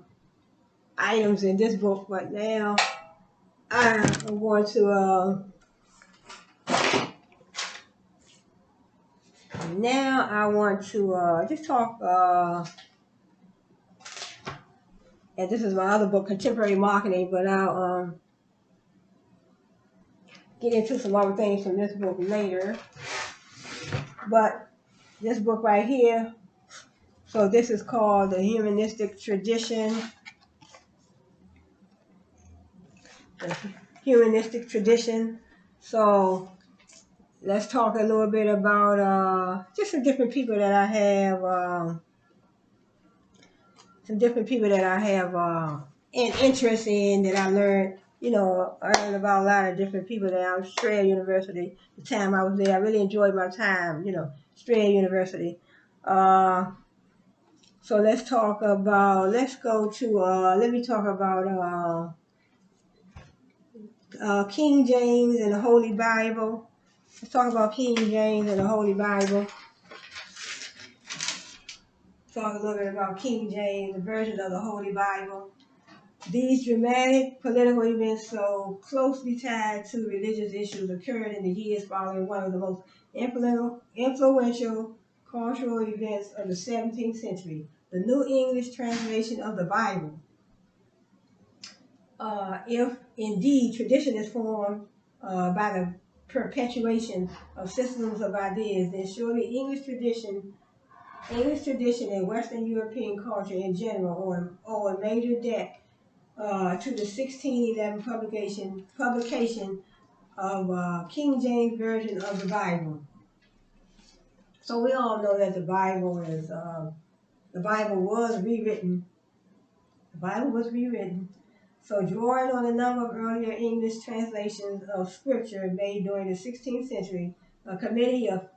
items in this book, but now I'm going to, now I want to just talk, and this is my other book, Contemporary Marketing, but I'll get into some other things from this book later. But this book right here, so this is called The Humanistic Tradition. The Humanistic Tradition. So let's talk a little bit about just some different people that I have, an interest in, that I learned, I learned about a lot of different people that I'm Strayer University. The time I was there, I really enjoyed my time, Strayer University. So let's talk about, let me talk about King James and the Holy Bible. Let's talk about King James and the Holy Bible. Talk a little bit about King James, the version of the Holy Bible. These dramatic political events, so closely tied to religious issues, occurred in the years following one of the most influential cultural events of the 17th century, the New English translation of the Bible. If indeed tradition is formed by the perpetuation of systems of ideas, then surely English tradition and Western European culture in general owe a major debt to the 1611 publication of King James Version of the Bible. So we all know that the Bible was rewritten. The Bible was rewritten. So drawing on a number of earlier English translations of Scripture made during the 16th century, a committee of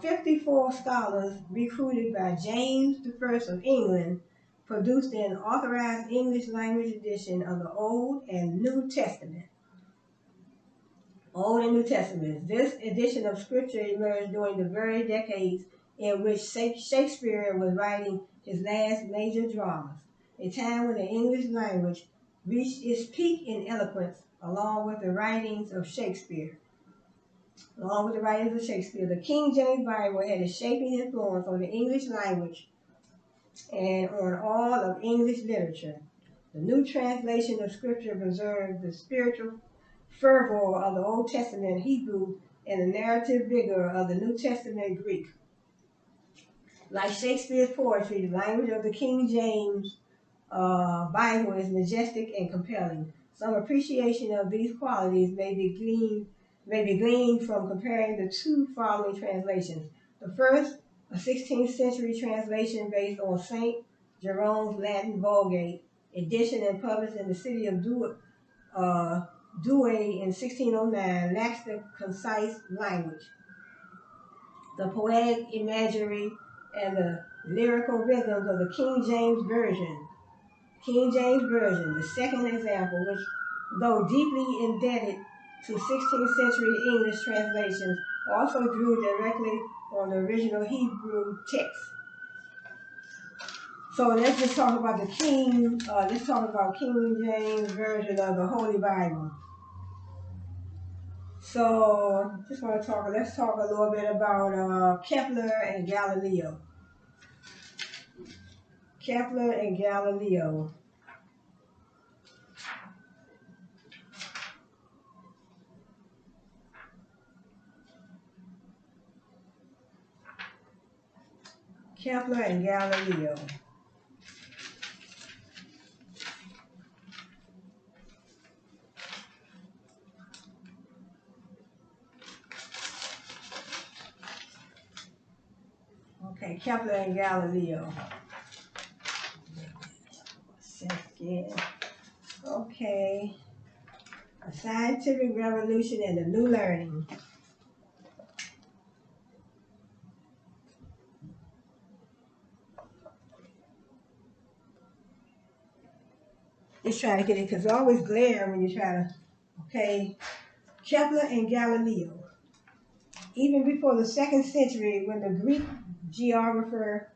54 scholars recruited by James I of England produced an authorized English language edition of the Old and New Testament. This edition of Scripture emerged during the very decades in which Shakespeare was writing his last major dramas, a time when the English language reached its peak in eloquence along with the writings of Shakespeare. The King James Bible had a shaping influence on the English language and on all of English literature. The new translation of Scripture preserves the spiritual fervor of the Old Testament Hebrew and the narrative vigor of the New Testament Greek. Like Shakespeare's poetry, the language of the King James Bible is majestic and compelling. Some appreciation of these qualities may be gleaned from comparing the two following translations. The first, a 16th century translation based on St. Jerome's Latin Vulgate edition and published in the city of Douay in 1609, lacks the concise language, the poetic imagery, and the lyrical rhythms of the King James Version. The second example, which, though deeply indebted to 16th century English translations, also drew directly on the original Hebrew text. So let's just talk about King James Version of the Holy Bible. So let's talk a little bit about Kepler and Galileo. Kepler and Galileo. Kepler and Galileo. Okay, Kepler and Galileo. Second. Okay. A scientific revolution and a new learning. Just trying to get it because it's always glare when you try to. Okay. Kepler and Galileo. Even before the second century, when the Greek geographer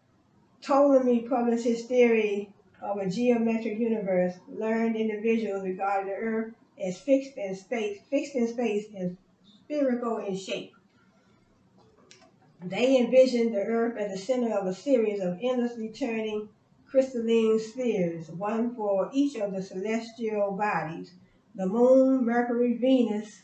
Ptolemy published his theory of a geometric universe, learned individuals regarded the Earth as fixed in space and spherical in shape. They envisioned the Earth as the center of a series of endlessly turning crystalline spheres, one for each of the celestial bodies: the Moon, Mercury, Venus,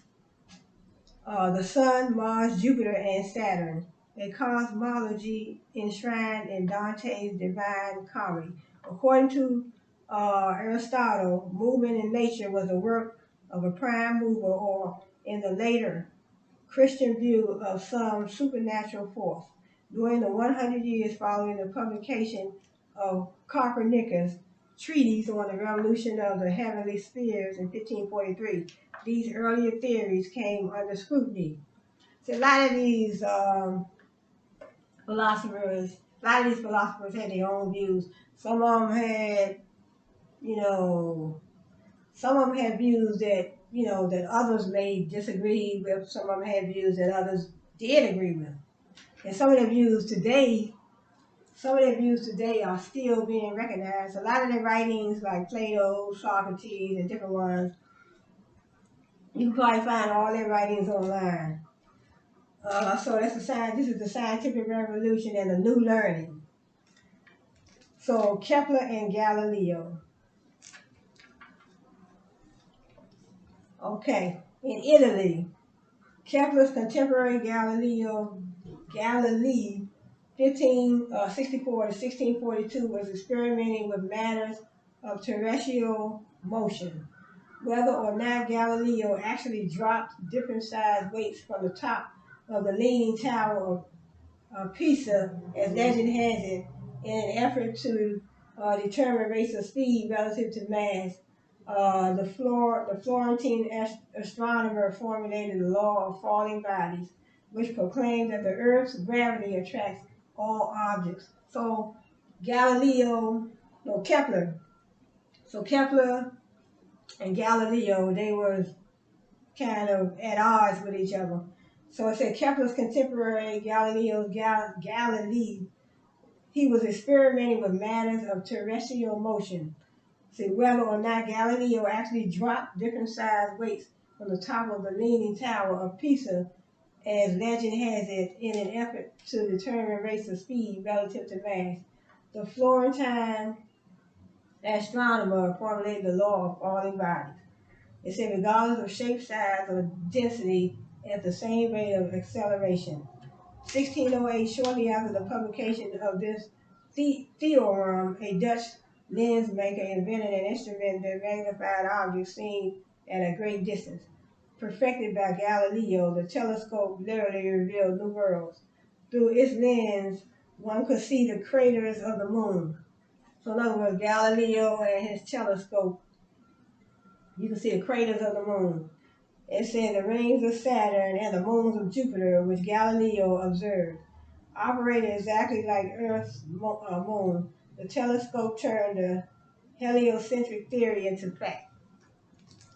the Sun, Mars, Jupiter, and Saturn, a cosmology enshrined in Dante's Divine Comedy. According to Aristotle, movement in nature was the work of a prime mover, or in the later Christian view, of some supernatural force. During the 100 years following the publication of Copernicus' treatise on the revolution of the heavenly spheres in 1543, these earlier theories came under scrutiny. So a lot of these philosophers had their own views. Some of them had, you know, some of them had views that, that others may disagree with. Some of them had views that others did agree with. And some of their views today are still being recognized. A lot of their writings, like Plato, Socrates, and different ones, you can probably find all their writings online. So this is the scientific revolution and the new learning. So Kepler and Galileo. Okay, in Italy, Kepler's contemporary Galilei, 1564 to 1642, was experimenting with matters of terrestrial motion. Whether or not Galileo actually dropped different sized weights from the top of the Leaning Tower of Pisa, as legend has it, in an effort to determine rates of speed relative to mass, the Florentine astronomer formulated the law of falling bodies, which proclaimed that the Earth's gravity attracts all objects. So Kepler. So Kepler and Galileo, they were kind of at odds with each other. So it said Kepler's contemporary Galilei, he was experimenting with matters of terrestrial motion. See whether or not Galileo actually dropped different sized weights from the top of the Leaning Tower of Pisa, as legend has it, in an effort to determine rates of speed relative to mass. The Florentine astronomer formulated the law of falling bodies. It said regardless of shape, size, or density, at the same rate of acceleration. 1608, shortly after the publication of this theorem, a Dutch lens maker invented an instrument that magnified objects seen at a great distance. Perfected by Galileo, the telescope literally revealed new worlds. Through its lens, one could see the craters of the moon. So in other words, Galileo and his telescope, you can see the craters of the moon. It said the rings of Saturn and the moons of Jupiter, which Galileo observed, operated exactly like Earth's moon. The telescope turned the heliocentric theory into fact.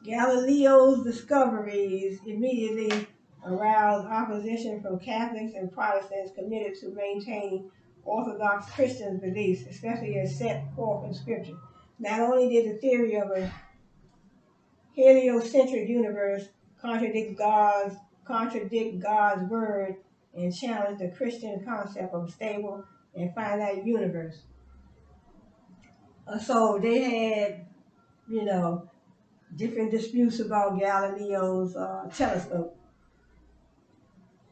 Galileo's discoveries immediately aroused opposition from Catholics and Protestants committed to maintaining Orthodox Christian beliefs, especially as set forth in Scripture. Not only did the theory of a heliocentric universe contradict God's word and challenge the Christian concept of a stable and finite universe. So they had, different disputes about Galileo's telescope.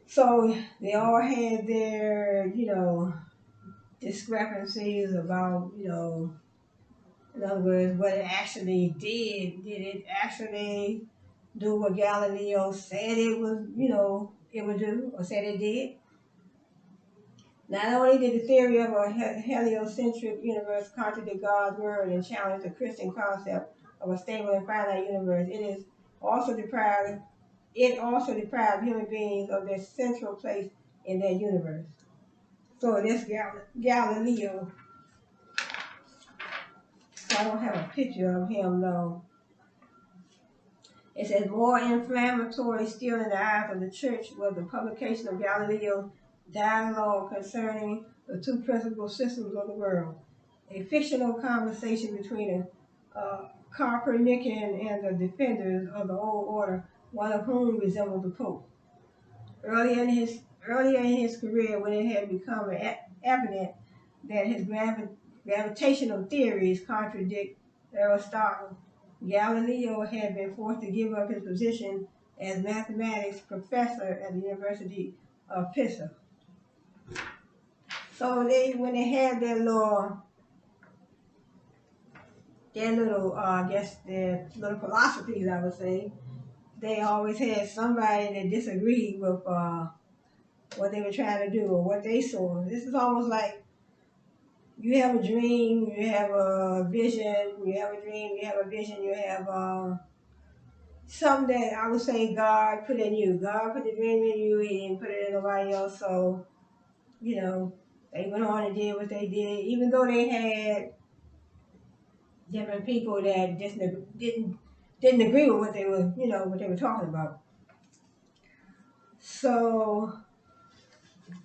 So they all had their, discrepancies about, in other words, what it actually did. Did it actually do what Galileo said it was, it would do, or said it did? Not only did the theory of a heliocentric universe contradict God's word and challenge the Christian concept of a stable and finite universe, it also deprived human beings of their central place in that universe. So this Galileo, I don't have a picture of him though. It says more inflammatory still in the eyes of the church was the publication of Galileo's dialogue concerning the two principal systems of the world, a fictional conversation between a Copernican and the defenders of the old order, one of whom resembled the Pope. Earlier in his career, when it had become evident that his gravitational theories contradict Aristotle, Galileo had been forced to give up his position as mathematics professor at the University of Pisa. So when they had their little philosophies, I would say, they always had somebody that disagreed with what they were trying to do or what they saw. This is almost like you have a dream, you have a vision, you have a dream, you have a vision, you have something that I would say God put in you. God put the dream in you, He didn't put it in nobody else. So, they went on and did what they did, even though they had different people that just didn't agree with what they were talking about. So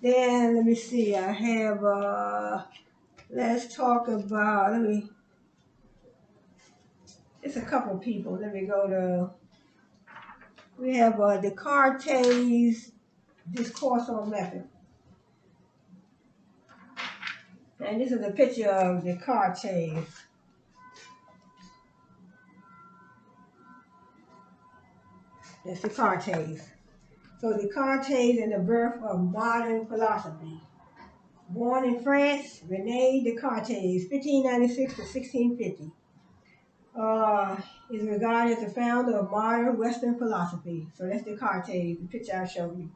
then let me see, I have let's talk about it's a couple people. Let me go to we have Descartes' discourse on method. And this is a picture of Descartes. That's Descartes. So Descartes and the birth of modern philosophy. Born in France, René Descartes, 1596 to 1650. Is regarded as the founder of modern Western philosophy. So that's Descartes, the picture I showed you.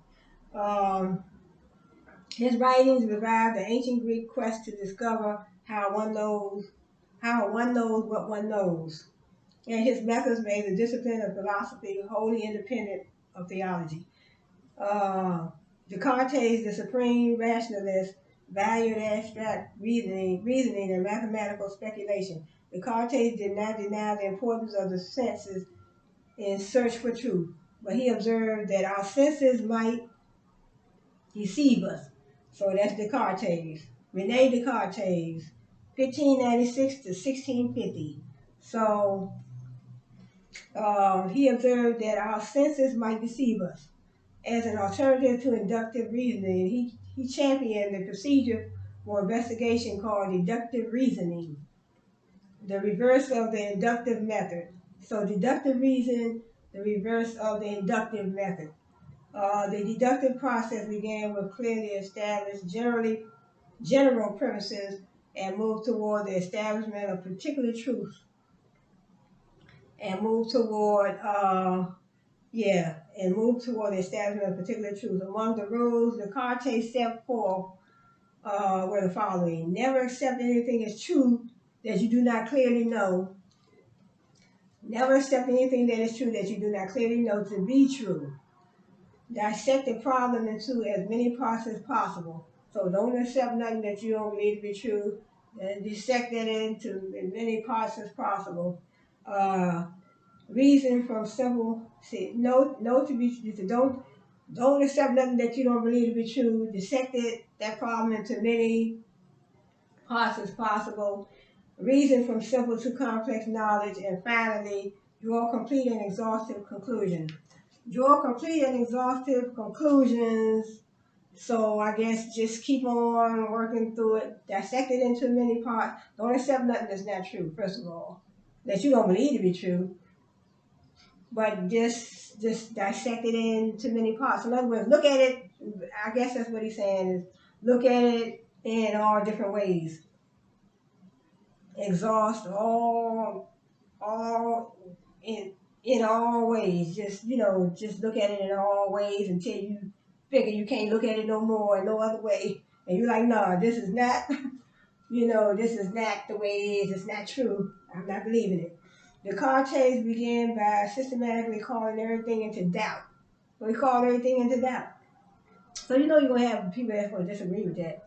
His writings revived the ancient Greek quest to discover how one knows what one knows. And his methods made the discipline of philosophy wholly independent of theology. Descartes, the supreme rationalist, valued abstract reasoning and mathematical speculation. Descartes did not deny the importance of the senses in search for truth, but he observed that our senses might deceive us. So that's Descartes. Rene Descartes, 1596 to 1650. So he observed that our senses might deceive us. As an alternative to inductive reasoning, he championed the procedure for investigation called deductive reasoning, the reverse of the inductive method. So deductive reasoning, the reverse of the inductive method. The deductive process began with clearly established general premises and moved toward the establishment of particular truths and moved toward the establishment of particular truths. Among the rules Descartes set forth were the following. Never accept anything as true that you do not clearly know. Never accept anything that is true that you do not clearly know to be true. Dissect the problem into as many parts as possible. So don't accept nothing that you don't believe to be true, and dissect it into as many parts as possible. Reason from simple. See, don't accept nothing that you don't believe to be true. Dissect that problem into many parts as possible. Reason from simple to complex knowledge, and finally, draw complete and exhaustive conclusions. Draw complete and exhaustive conclusions. So I guess just keep on working through it. Dissect it into many parts. Don't accept nothing that's not true, first of all, that you don't believe to be true. But just dissect it into many parts. In other words, look at it. I guess that's what he's saying is look at it in all different ways. Exhaust all in all ways. Just look at it in all ways until you figure you can't look at it no more, no other way. and you're like, no, this is not, you know, this is not the way it is. It's not true. I'm not believing it. Descartes began by systematically calling everything into doubt. So he called everything into doubt. So you know you're going to have people that's going to disagree with that.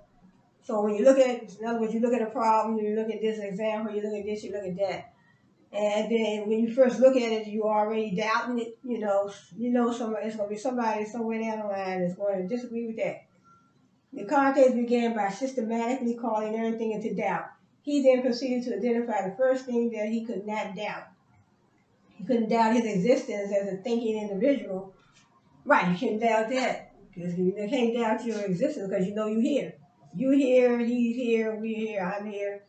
So when you look at, in other words, you look at a problem, you look at this example, you look at this, you look at that. And then when you first look at it, you already doubting it, somebody, it's going to be somebody somewhere down the line that's going to disagree with that. Descartes began by systematically calling everything into doubt. He then proceeded to identify the first thing that he could not doubt. He couldn't doubt his existence as a thinking individual. Right, you can't doubt that. Because you can't doubt your existence because you know you're here. You're here, he's here, we're here, I'm here.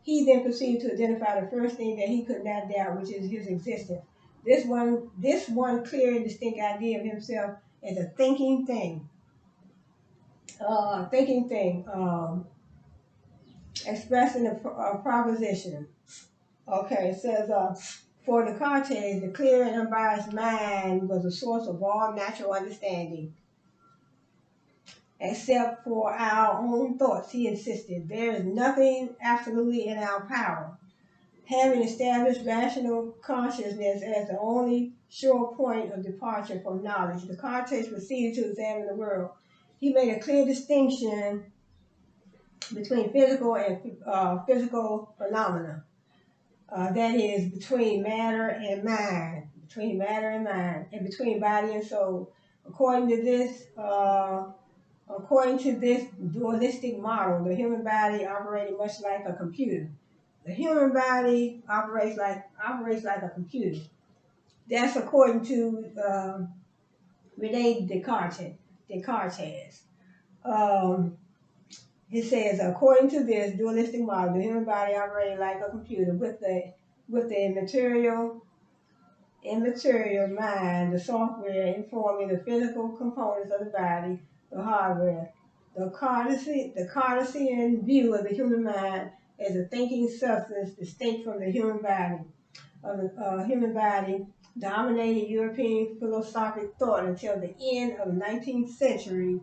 He then proceeded to identify the first thing that he could not doubt, which is his existence. This one clear and distinct idea of himself as a thinking thing. Expressing a proposition. Okay, it says, for Descartes, the clear and unbiased mind was the source of all natural understanding. Except for our own thoughts, he insisted. There is nothing absolutely in our power. Having established rational consciousness as the only sure point of departure from knowledge, Descartes proceeded to examine the world. He made a clear distinction between physical and physical phenomena. That is, between matter and mind, and between body and soul. According to this dualistic model, the human body operated much like a computer. The human body operates like a computer. That's according to Rene Descartes. It says, according to this dualistic model, the human body operated like a computer with the immaterial mind, the software informing the physical components of the body, the hardware. The Cartesian view of the human mind as a thinking substance distinct from the human body dominated European philosophic thought until the end of the 19th century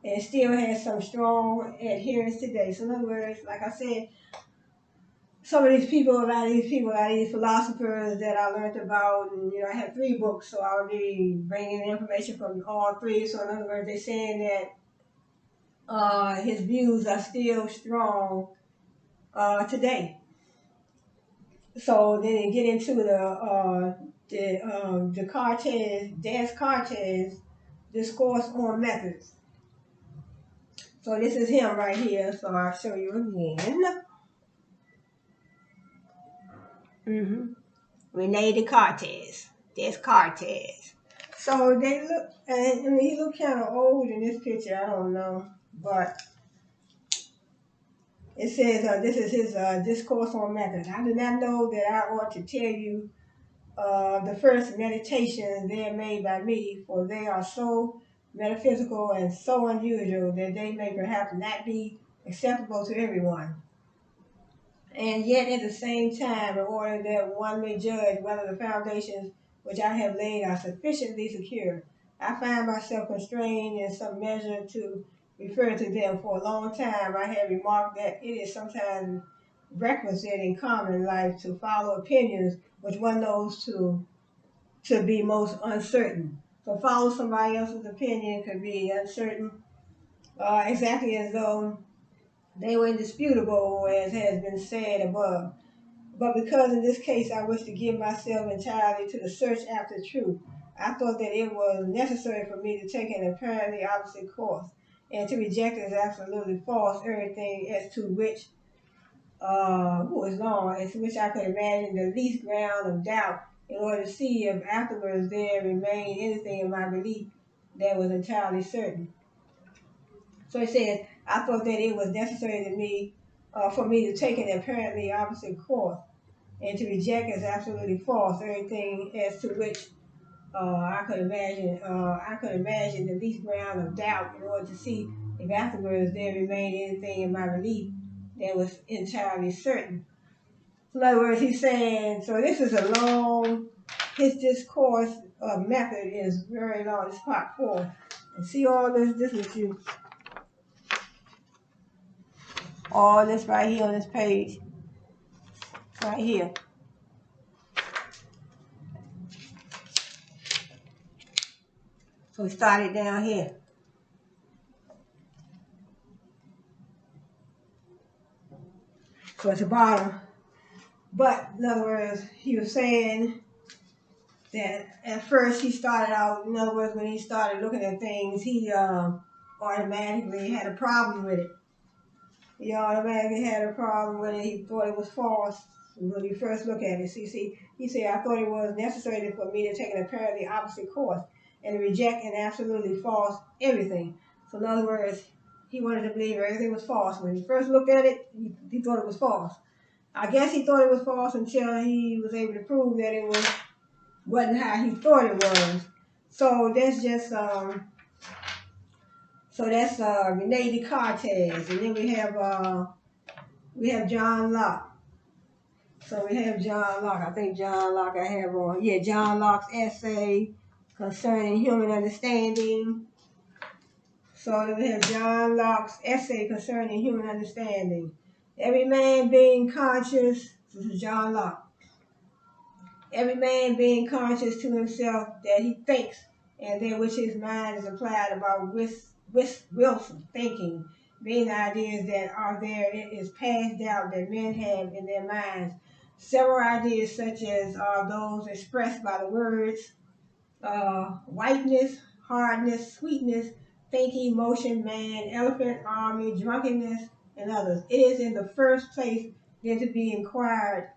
and still has some strong adherents today. So in other words, like I said, some of these people, a lot of these philosophers that I learned about, and I have 3 books, so I'll be bringing information from all 3. So in other words, they're saying that his views are still strong today. So then they get into the Descartes discourse on methods. So this is him right here. So I'll show you again. Rene Descartes. So they look, and he look kind of old in this picture. I don't know, but it says this is his discourse on methods. I do not know that I ought to tell you the first meditations they are made by me, for they are so metaphysical and so unusual that they may perhaps not be acceptable to everyone. And yet at the same time, in order that one may judge whether the foundations which I have laid are sufficiently secure, I find myself constrained in some measure to refer to them. For a long time I have remarked that it is sometimes requisite in common life to follow opinions which one knows to be most uncertain. So follow somebody else's opinion could be uncertain, exactly as though they were indisputable, as has been said above. But because in this case I wish to give myself entirely to the search after truth, I thought that it was necessary for me to take an apparently opposite course and to reject as absolutely false everything as to which as to which I could imagine the least ground of doubt, in order to see if afterwards there remained anything in my belief that was entirely certain. So it says, I thought that it was necessary to me for me to take an apparently opposite course and to reject as absolutely false everything as to which I could imagine the least ground of doubt, in order to see if afterwards there remained anything in my belief that was entirely certain. So in other words, he's saying, so this is a long, his discourse method is very long. It's part 4. And see all this with you. All this right here on this page, right here. So we started down here. So at the bottom. But in other words, he was saying that at first he started out, in other words, when he started looking at things, he automatically had a problem with it. He automatically had a problem with it. He thought it was false when he first looked at it. See, he said, I thought it was necessary for me to take an apparently opposite course and reject an absolutely false everything. So in other words, he wanted to believe everything was false. When he first looked at it, he thought it was false. I guess he thought it was false until he was able to prove that it wasn't how he thought it was. So that's just Rene Descartes, and then we have John Locke. So we have John Locke. I think John Locke I have on. Yeah, John Locke's essay concerning human understanding. So then we have John Locke's essay concerning human understanding. Every man being conscious, this is John Locke. Every man being conscious to himself that he thinks, and that which his mind is applied about willful thinking, being ideas that are there, it is past doubt that men have in their minds. Several ideas such as are those expressed by the words whiteness, hardness, sweetness, thinking, motion, man, elephant, army, drunkenness, and others. It is in the first place then to be inquired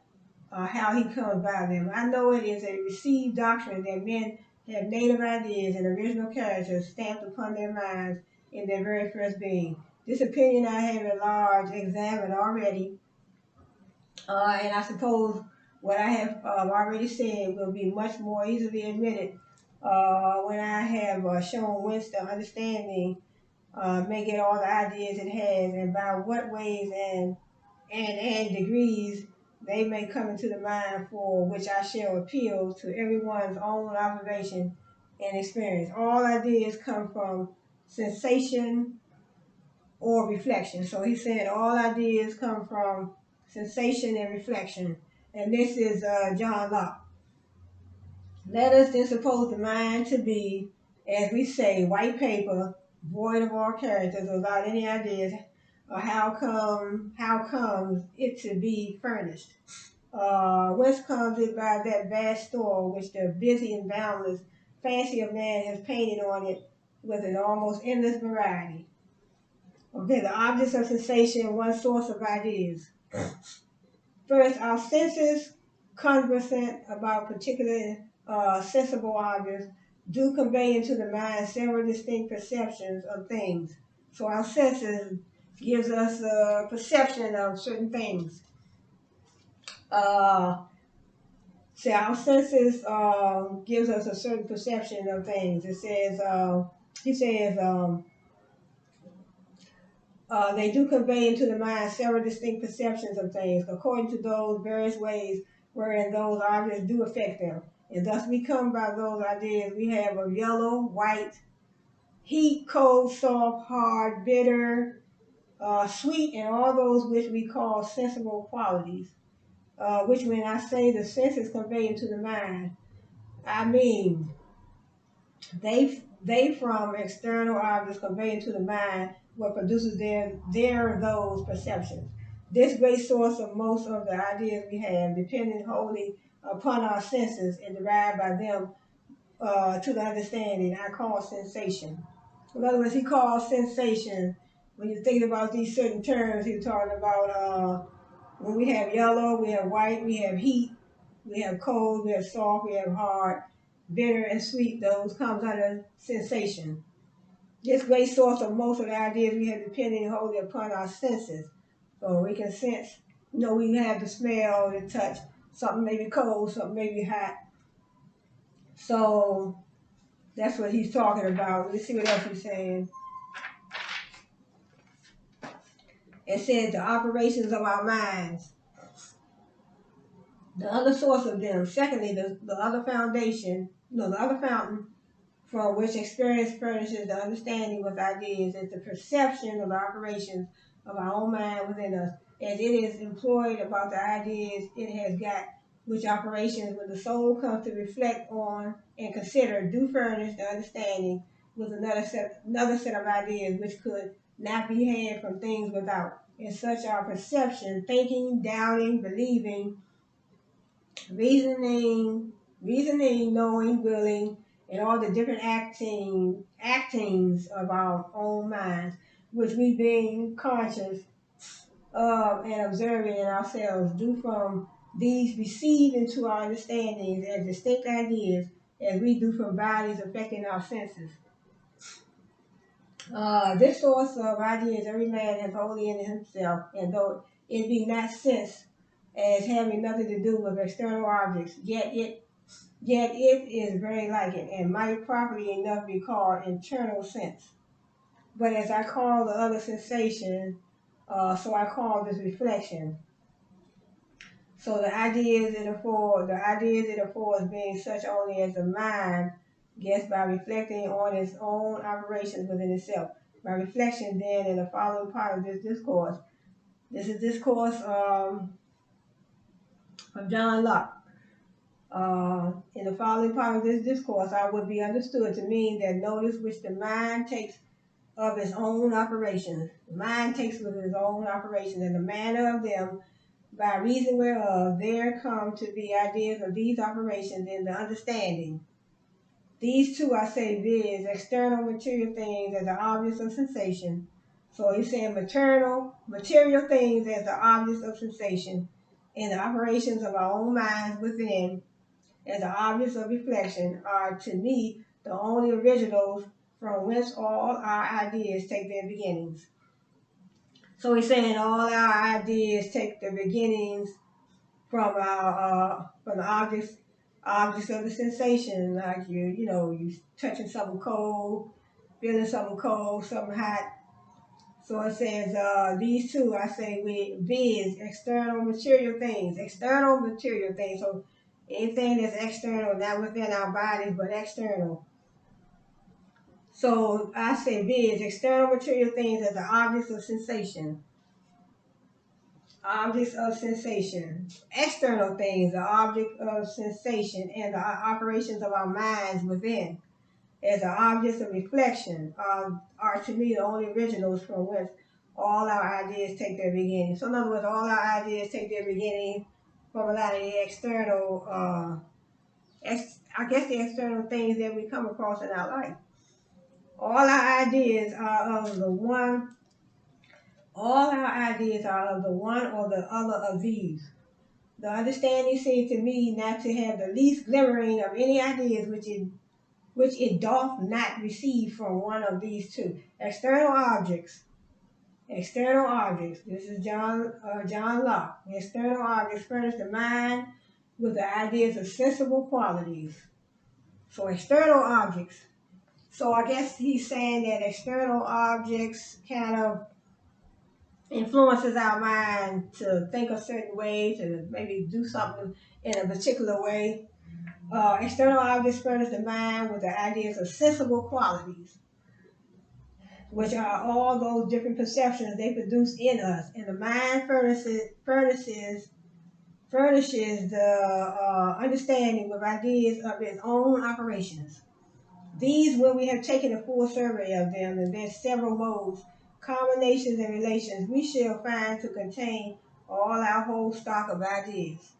how he comes by them. I know it is a received doctrine that men have native ideas and original characters stamped upon their minds in their very first being. This opinion I have at large examined already, and I suppose what I have already said will be much more easily admitted when I have shown whence the understanding may get all the ideas it has, and by what ways and degrees they may come into the mind, for which I shall appeal to everyone's own observation and experience. All ideas come from sensation or reflection. So he said all ideas come from sensation and reflection. And this is John Locke. Let us then suppose the mind to be, as we say, white paper, void of all characters, without any ideas. How comes it to be furnished? Whence comes it by that vast store which the busy and boundless fancy of man has painted on it with an almost endless variety? Okay, the objects of sensation, one source of ideas. First, our senses, conversant about particular sensible objects, do convey into the mind several distinct perceptions of things. So our senses gives us a perception of certain things. So our senses gives us a certain perception of things. It says, he says, they do convey into the mind several distinct perceptions of things, according to those various ways wherein those objects do affect them. And thus we come by those ideas we have of yellow, white, heat, cold, soft, hard, bitter, sweet, and all those which we call sensible qualities, which when I say the senses convey into the mind, I mean they from external objects convey into the mind what produces those perceptions. This great source of most of the ideas we have, depending wholly upon our senses and derived by them to the understanding, I call sensation. In other words, he calls sensation. When you think about these certain terms, he's talking about when we have yellow, we have white, we have heat, we have cold, we have soft, we have hard, bitter, and sweet. Those comes under sensation. This great source of most of the ideas we have depending wholly upon our senses. So we can sense, we have the smell, the touch. Something may be cold, something may be hot. So that's what he's talking about. Let's see what else he's saying. It says the operations of our minds. The other source of them. Secondly, the other foundation, the other fountain from which experience furnishes the understanding with ideas is the perception of the operations of our own mind within us, as it is employed about the ideas it has got, which operations when the soul comes to reflect on and consider do furnish the understanding with another set of ideas which could not be had from things without. And such are perception, thinking, doubting, believing, reasoning, knowing, willing, and all the different actings of our own minds, which we being conscious of and observing in ourselves, do from these receive into our understandings as distinct ideas as we do from bodies affecting our senses. This source of ideas every man has wholly in himself, and though it be not sense as having nothing to do with external objects, yet it is very like it, and might properly enough be called internal sense. But as I call the other sensation, so I call this reflection. So the ideas it affords being such only as the mind gets by reflecting on its own operations within itself. By reflection, then, in the following part of this discourse, this is discourse from John Locke. In the following part of this discourse, I would be understood to mean that notice which the mind takes of its own operations. The mind takes of its own operations, and the manner of them, by reason whereof there come to be ideas of these operations in the understanding. These two I say, viz., external material things as the objects of sensation. So he's saying material things as the objects of sensation, and the operations of our own minds within as the objects of reflection are to me the only originals from whence all our ideas take their beginnings. So he's saying all our ideas take their beginnings from the objects of the sensation, like you touching something cold, feeling something cold, something hot. So it says these two I say with viz, external material things. So anything that's external, not within our bodies, but external. So I say viz, external material things as the objects of sensation. Objects of sensation. External things, the object of sensation, and the operations of our minds within, as the objects of reflection, are to me the only originals from whence all our ideas take their beginning. So in other words, all our ideas take their beginning from a lot of the external, the external things that we come across in our life. All our ideas are of the one All our ideas are of the one or the other of these. The understanding seems to me not to have the least glimmering of any ideas which it doth not receive from one of these two. External objects. This is John Locke. External objects furnish the mind with the ideas of sensible qualities. So external objects. So I guess he's saying that external objects kind of influences our mind to think a certain way, to maybe do something in a particular way. External objects furnish the mind with the ideas of sensible qualities, which are all those different perceptions they produce in us. And the mind furnishes the understanding with ideas of its own operations. These, when we have taken a full survey of them, and their several modes, combinations, and relations, we shall find to contain all our whole stock of ideas,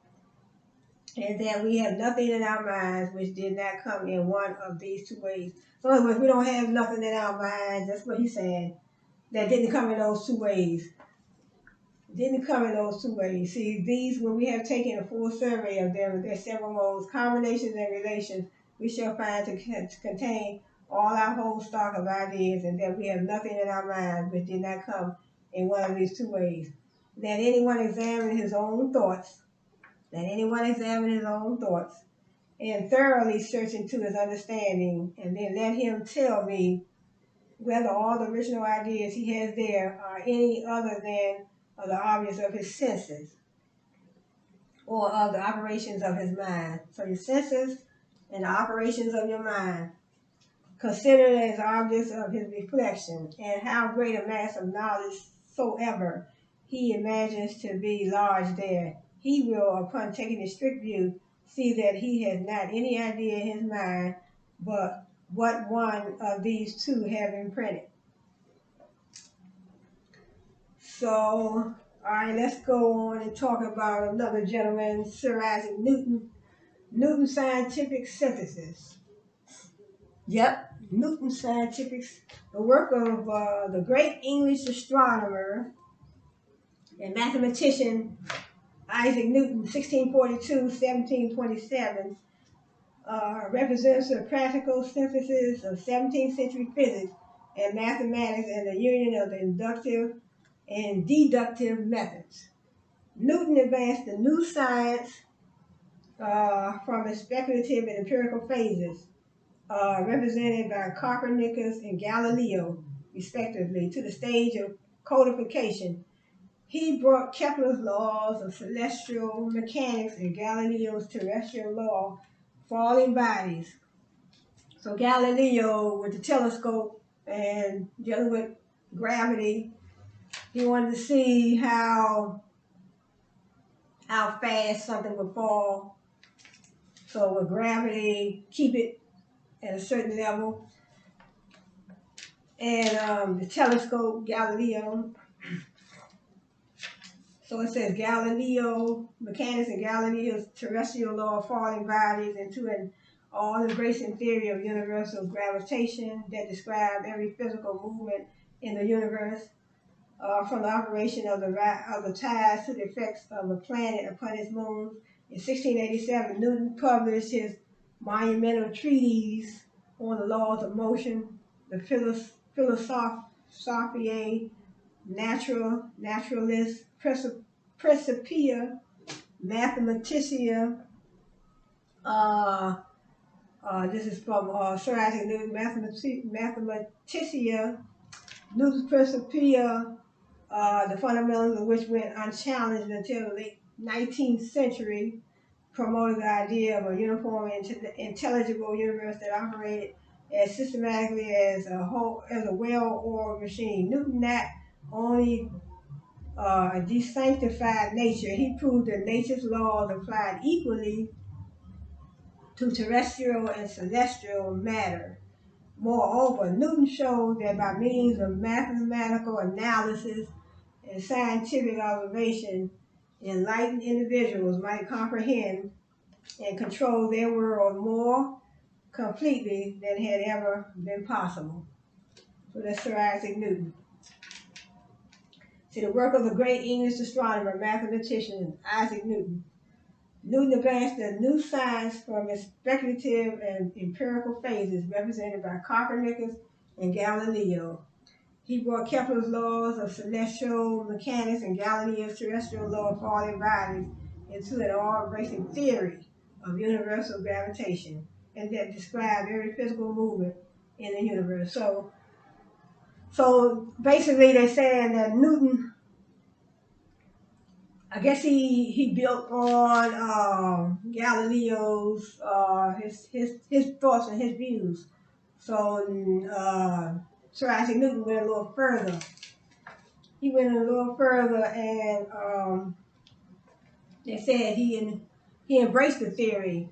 and that we have nothing in our minds which did not come in one of these two ways. So in other words, we don't have nothing in our minds, that's what he's saying, that didn't come in those two ways. See, these, when we have taken a full survey of them, and their several modes, combinations, and relations, we shall find to contain all our whole stock of ideas, and that we have nothing in our minds which did not come in one of these two ways. Let anyone examine his own thoughts, and thoroughly search into his understanding, and then let him tell me whether all the original ideas he has there are any other than the objects of his senses, or of the operations of his mind. So your senses and the operations of your mind, considered as objects of his reflection, and how great a mass of knowledge whatsoever he imagines to be large there. He will, upon taking a strict view, see that he has not any idea in his mind but what one of these two have imprinted. So, all right, let's go on and talk about another gentleman, Sir Isaac Newton. Newton's scientific synthesis. Yep, Newton's scientific, the work of the great English astronomer and mathematician Isaac Newton, 1642-1727, represents a practical synthesis of 17th century physics and mathematics and the union of the inductive and deductive methods. Newton advanced the new science from its speculative and empirical phases, represented by Copernicus and Galileo, respectively, to the stage of codification. He brought Kepler's laws of celestial mechanics and Galileo's terrestrial law, falling bodies. So Galileo, with the telescope and dealing with gravity, he wanted to see how fast something would fall. So with gravity, keep it at a certain level. And the telescope, Galileo. So it says Galileo mechanics and Galileo's terrestrial law of falling bodies into an all-embracing theory of universal gravitation that describes every physical movement in the universe, from the operation of the tides to the effects of a planet upon its moon. In 1687, Newton published his monumental treatise on the laws of motion, the Philosophiae Naturalis Principia Mathematica. This is from Sir Isaac Newton, Mathematica, Newton's Principia, the fundamentals of which went unchallenged until the late 19th century, promoted the idea of a uniform and intelligible universe that operated as systematically as a well-oiled machine. Newton not only desanctified nature, he proved that nature's laws applied equally to terrestrial and celestial matter. Moreover, Newton showed that by means of mathematical analysis and scientific observation, enlightened individuals might comprehend and control their world more completely than had ever been possible. So that's Sir Isaac Newton. See, the work of the great English astronomer, mathematician Isaac Newton. Newton advanced a new science from its speculative and empirical phases, represented by Copernicus and Galileo. He brought Kepler's laws of celestial mechanics and Galileo's terrestrial law of falling bodies into an all-embracing theory of universal gravitation, and that described every physical movement in the universe. So basically, they're saying that Newton, I guess he built on Galileo's his thoughts and his views. So Sir Isaac Newton went a little further. He went a little further, and they said he embraced the theory.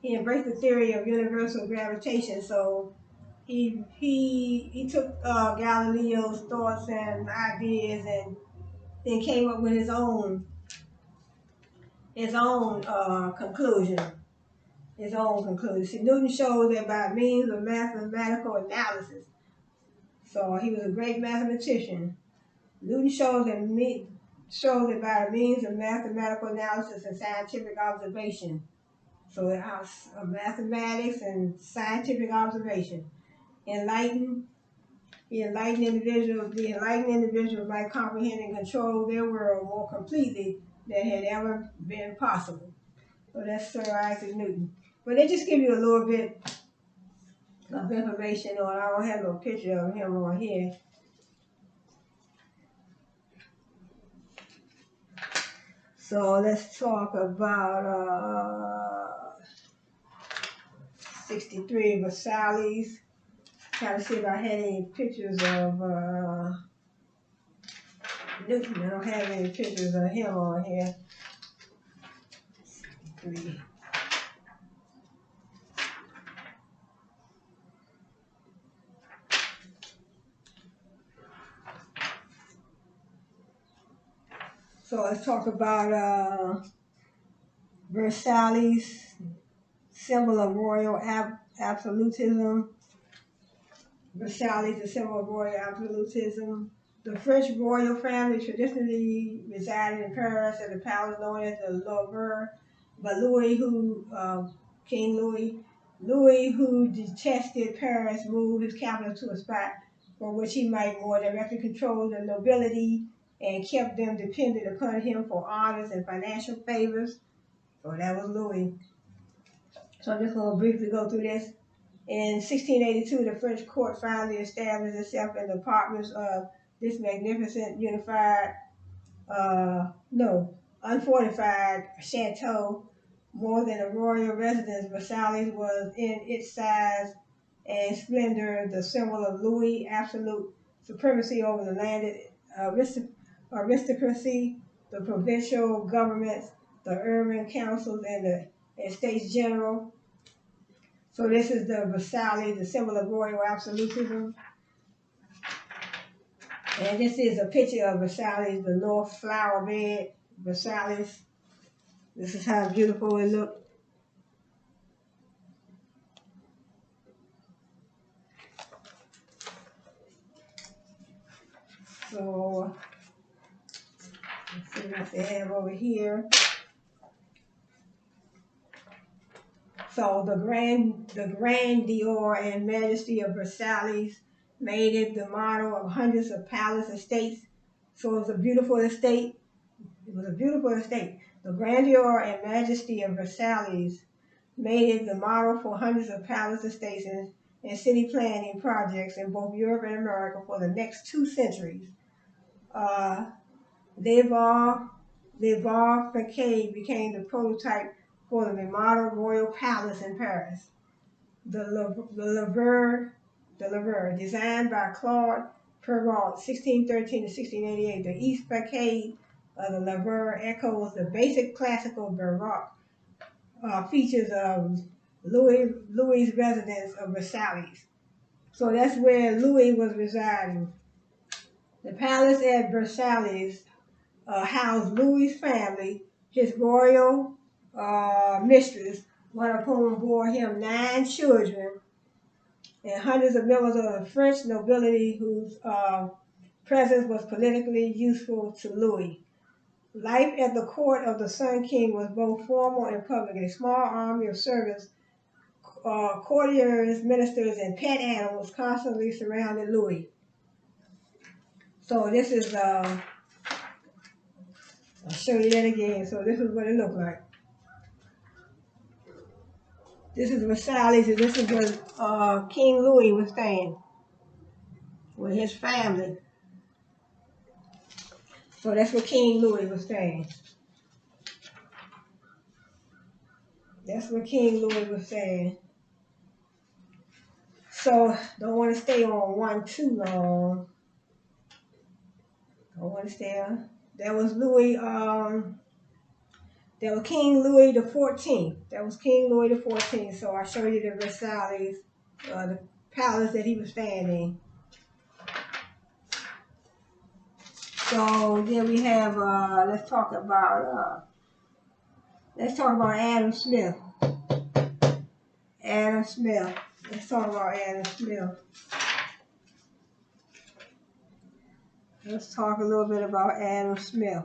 He embraced the theory of universal gravitation. So he took Galileo's thoughts and ideas and then came up with his own conclusion. His own conclusion. See, Newton showed that by means of mathematical analysis. So he was a great mathematician. Newton showed that by means of mathematical analysis and scientific observation. So mathematics and scientific observation. The enlightened individuals might comprehend and control their world more completely than had ever been possible. So that's Sir Isaac Newton. But they just give you a little bit of information on. I don't have no picture of him on here. So let's talk about 63 Versailles. Trying to see if I had any pictures of Newton. I don't have any pictures of him on here. 3. So let's talk about Versailles, symbol of royal absolutism. Versailles, the symbol of royal absolutism. The French royal family traditionally resided in Paris at the palace known as the Louvre, but King Louis, who detested Paris, moved his capital to a spot from which he might more directly control the nobility and kept them dependent upon him for honors and financial favors. So that was Louis. So I'm just going to briefly go through this. In 1682, the French court finally established itself in the apartments of this magnificent unfortified chateau. More than a royal residence, Versailles was in its size and splendor the symbol of Louis' absolute supremacy over the landed aristocracy, the provincial governments, the urban councils, and the Estates General. So this is the Versailles, the symbol of royal absolutism. And this is a picture of Versailles, the North Flower Bed, Versailles. This is how beautiful it looks. So let's see what they have over here. So the grandeur and majesty of Versailles made it the model of hundreds of palace estates. So it was a beautiful estate. It was a beautiful estate. The grandeur and majesty of Versailles made it the model for hundreds of palace estates and city planning projects in both Europe and America for the next 2 centuries. Les Vauban-Facade became the prototype for the remodeled Royal Palace in Paris. The Louvre, designed by Claude Perrault, 1613 to 1688, the East Facade of the Louvre echoes the basic classical Baroque features of Louis' residence of Versailles. So that's where Louis was residing. The palace at Versailles housed Louis' family, his royal mistress, one of whom bore him 9 children, and hundreds of members of the French nobility whose presence was politically useful to Louis. Life at the court of the Sun King was both formal and public. A small army of servants, courtiers, ministers, and pet animals constantly surrounded Louis. So this is, I'll show you that again. So this is what it looked like. This is Versailles, and this is where King Louis was staying with his family. So that's where King Louis was staying. That's where King Louis was staying. So don't want to stay on one too long. Don't want to stay on. That was Louis. That was King Louis the 14th. That was King Louis the 14th. So I show you the Versailles, the palace that he was staying in. So then we have. Let's talk about Adam Smith. Adam Smith. Let's talk about Adam Smith. Let's talk a little bit about Adam Smith.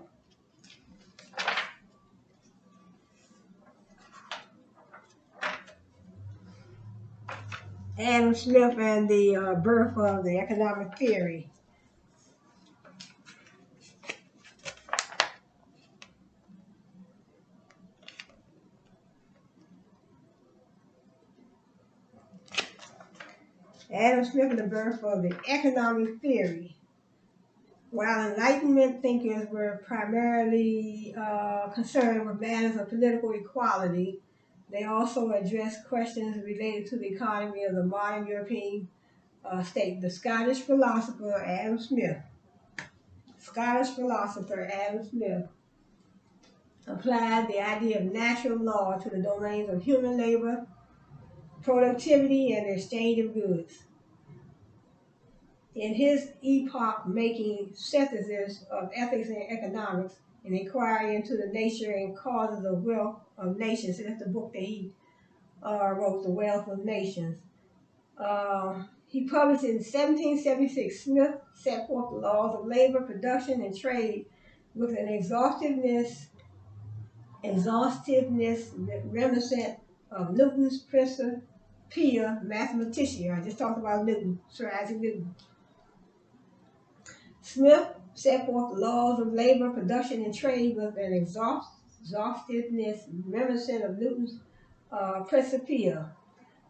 Adam Smith and the birth of the economic theory. Adam Smith and the birth of the economic theory. While Enlightenment thinkers were primarily concerned with matters of political equality, they also addressed questions related to the economy of the modern European state. The Scottish philosopher Adam Smith Scottish philosopher Adam Smith applied the idea of natural law to the domains of human labor, productivity, and the exchange of goods. In his epoch-making synthesis of ethics and economics, an inquiry into the nature and causes of wealth of nations, that's the book that he wrote, The Wealth of Nations. He published in 1776. Smith set forth the laws of labor, production, and trade with an exhaustiveness reminiscent of Newton's Principia Mathematica. I just talked about Newton, Sir Isaac Newton. Smith set forth the laws of labor, production, and trade with an exhaustiveness reminiscent of Newton's Principia.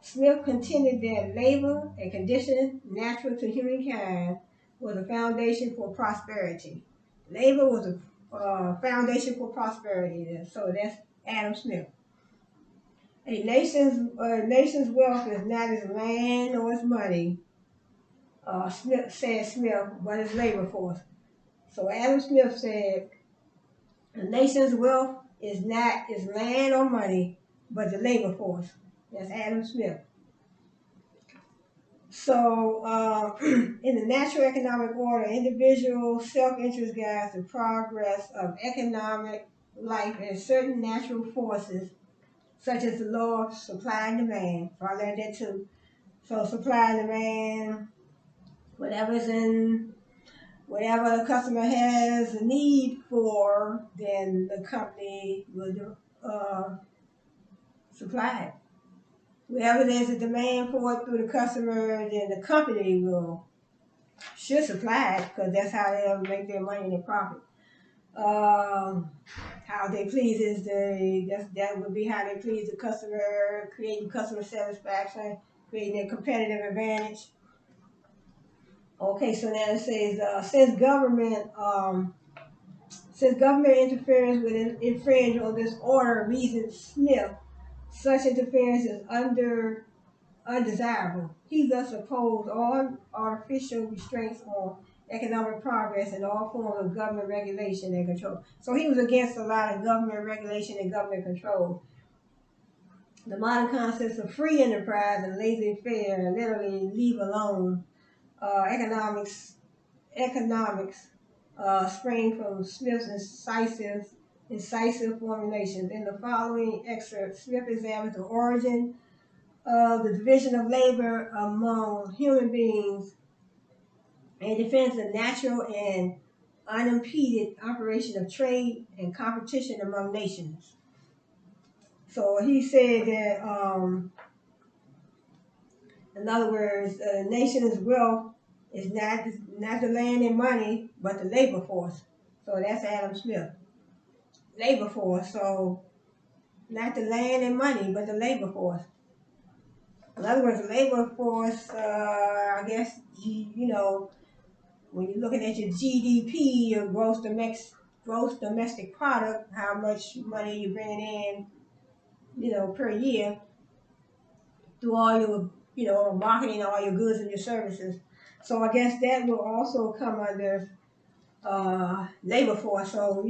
Smith contended that labor, a condition natural to humankind, was a foundation for prosperity. Labor was a foundation for prosperity. So that's Adam Smith. A nation's wealth is not its land or its money, said Smith, but its labor force. So Adam Smith said, a nation's wealth is not its land or money, but the labor force. That's Adam Smith. So, in the natural economic order, individual self-interest guides the progress of economic life and certain natural forces, such as the law of supply and demand. So I learned that too. So supply and demand, whatever the customer has a need for, then the company will supply it. Wherever there's a demand for it through the customer, then the company should supply it, because that's how they'll make their money and their profit. How they please that would be how they please the customer, creating customer satisfaction, creating a competitive advantage. Okay, so now it says since government interference would infringe on this order, reasoned Smith, such interference is undesirable. He thus opposed all artificial restraints on economic progress and all forms of government regulation and control. So he was against a lot of government regulation and government control. The modern concepts of free enterprise and laissez-faire, literally leave alone, economics spring from Smith's incisive formulations. In the following excerpt, Smith examines the origin of the division of labor among human beings and defends the natural and unimpeded operation of trade and competition among nations. So he said that, in other words, a nation's wealth is not the land and money, but the labor force. So that's Adam Smith. Labor force. So not the land and money, but the labor force. In other words, the labor force, I guess, when you're looking at your GDP, your gross domestic product, how much money you're bringing in, per year through all your, marketing all your goods and your services. So I guess that will also come under labor force. So,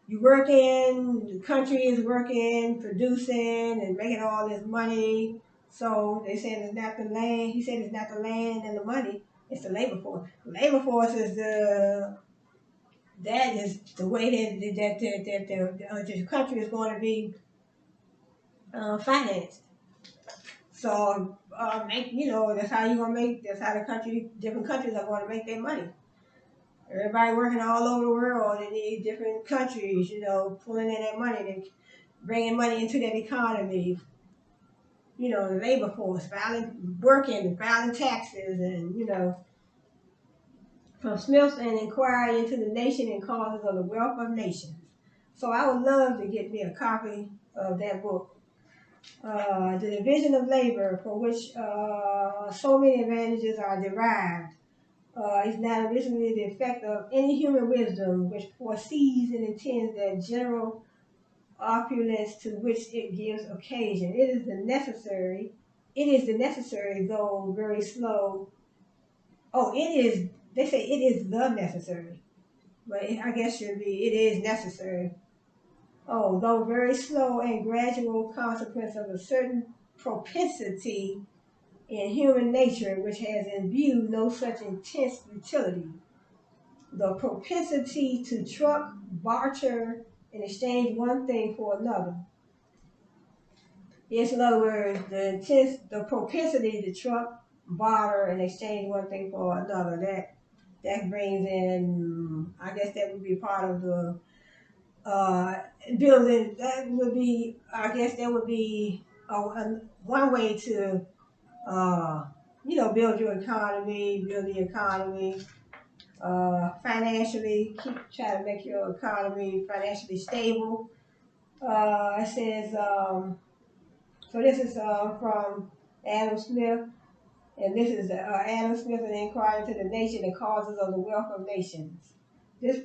you working, the country is working, producing, and making all this money. So they said it's not the land. He said it's not the land and the money. It's the labor force. The labor force is the way that the country is going to be financed. So that's how you're gonna make. That's how different countries are going to make their money. Everybody working all over the world in these different countries, pulling in that money and bringing money into that economy. The labor force, filing taxes, and, from Smith's an inquiry into the nation and causes of the wealth of nations. So I would love to get me a copy of that book. The division of labor, for which so many advantages are derived, is not originally the effect of any human wisdom which foresees and intends that general opulence to which it gives occasion. It is the necessary, though very slow. They say it is the necessary. but I guess it is necessary. Oh, though very slow and gradual consequence of a certain propensity in human nature which has in view no such intense utility. The propensity to truck, barter, and exchange one thing for another. Yes, in other words, the propensity to truck, barter, and exchange one thing for another. That brings in, I guess that would be part of the uh, building. That would be, I guess, that would be one way to, uh, build your economy, build the economy financially, try to make your economy financially stable. It says, so this is from Adam Smith, and this is Adam Smith, an inquiry into the nature and causes of the wealth of nations. This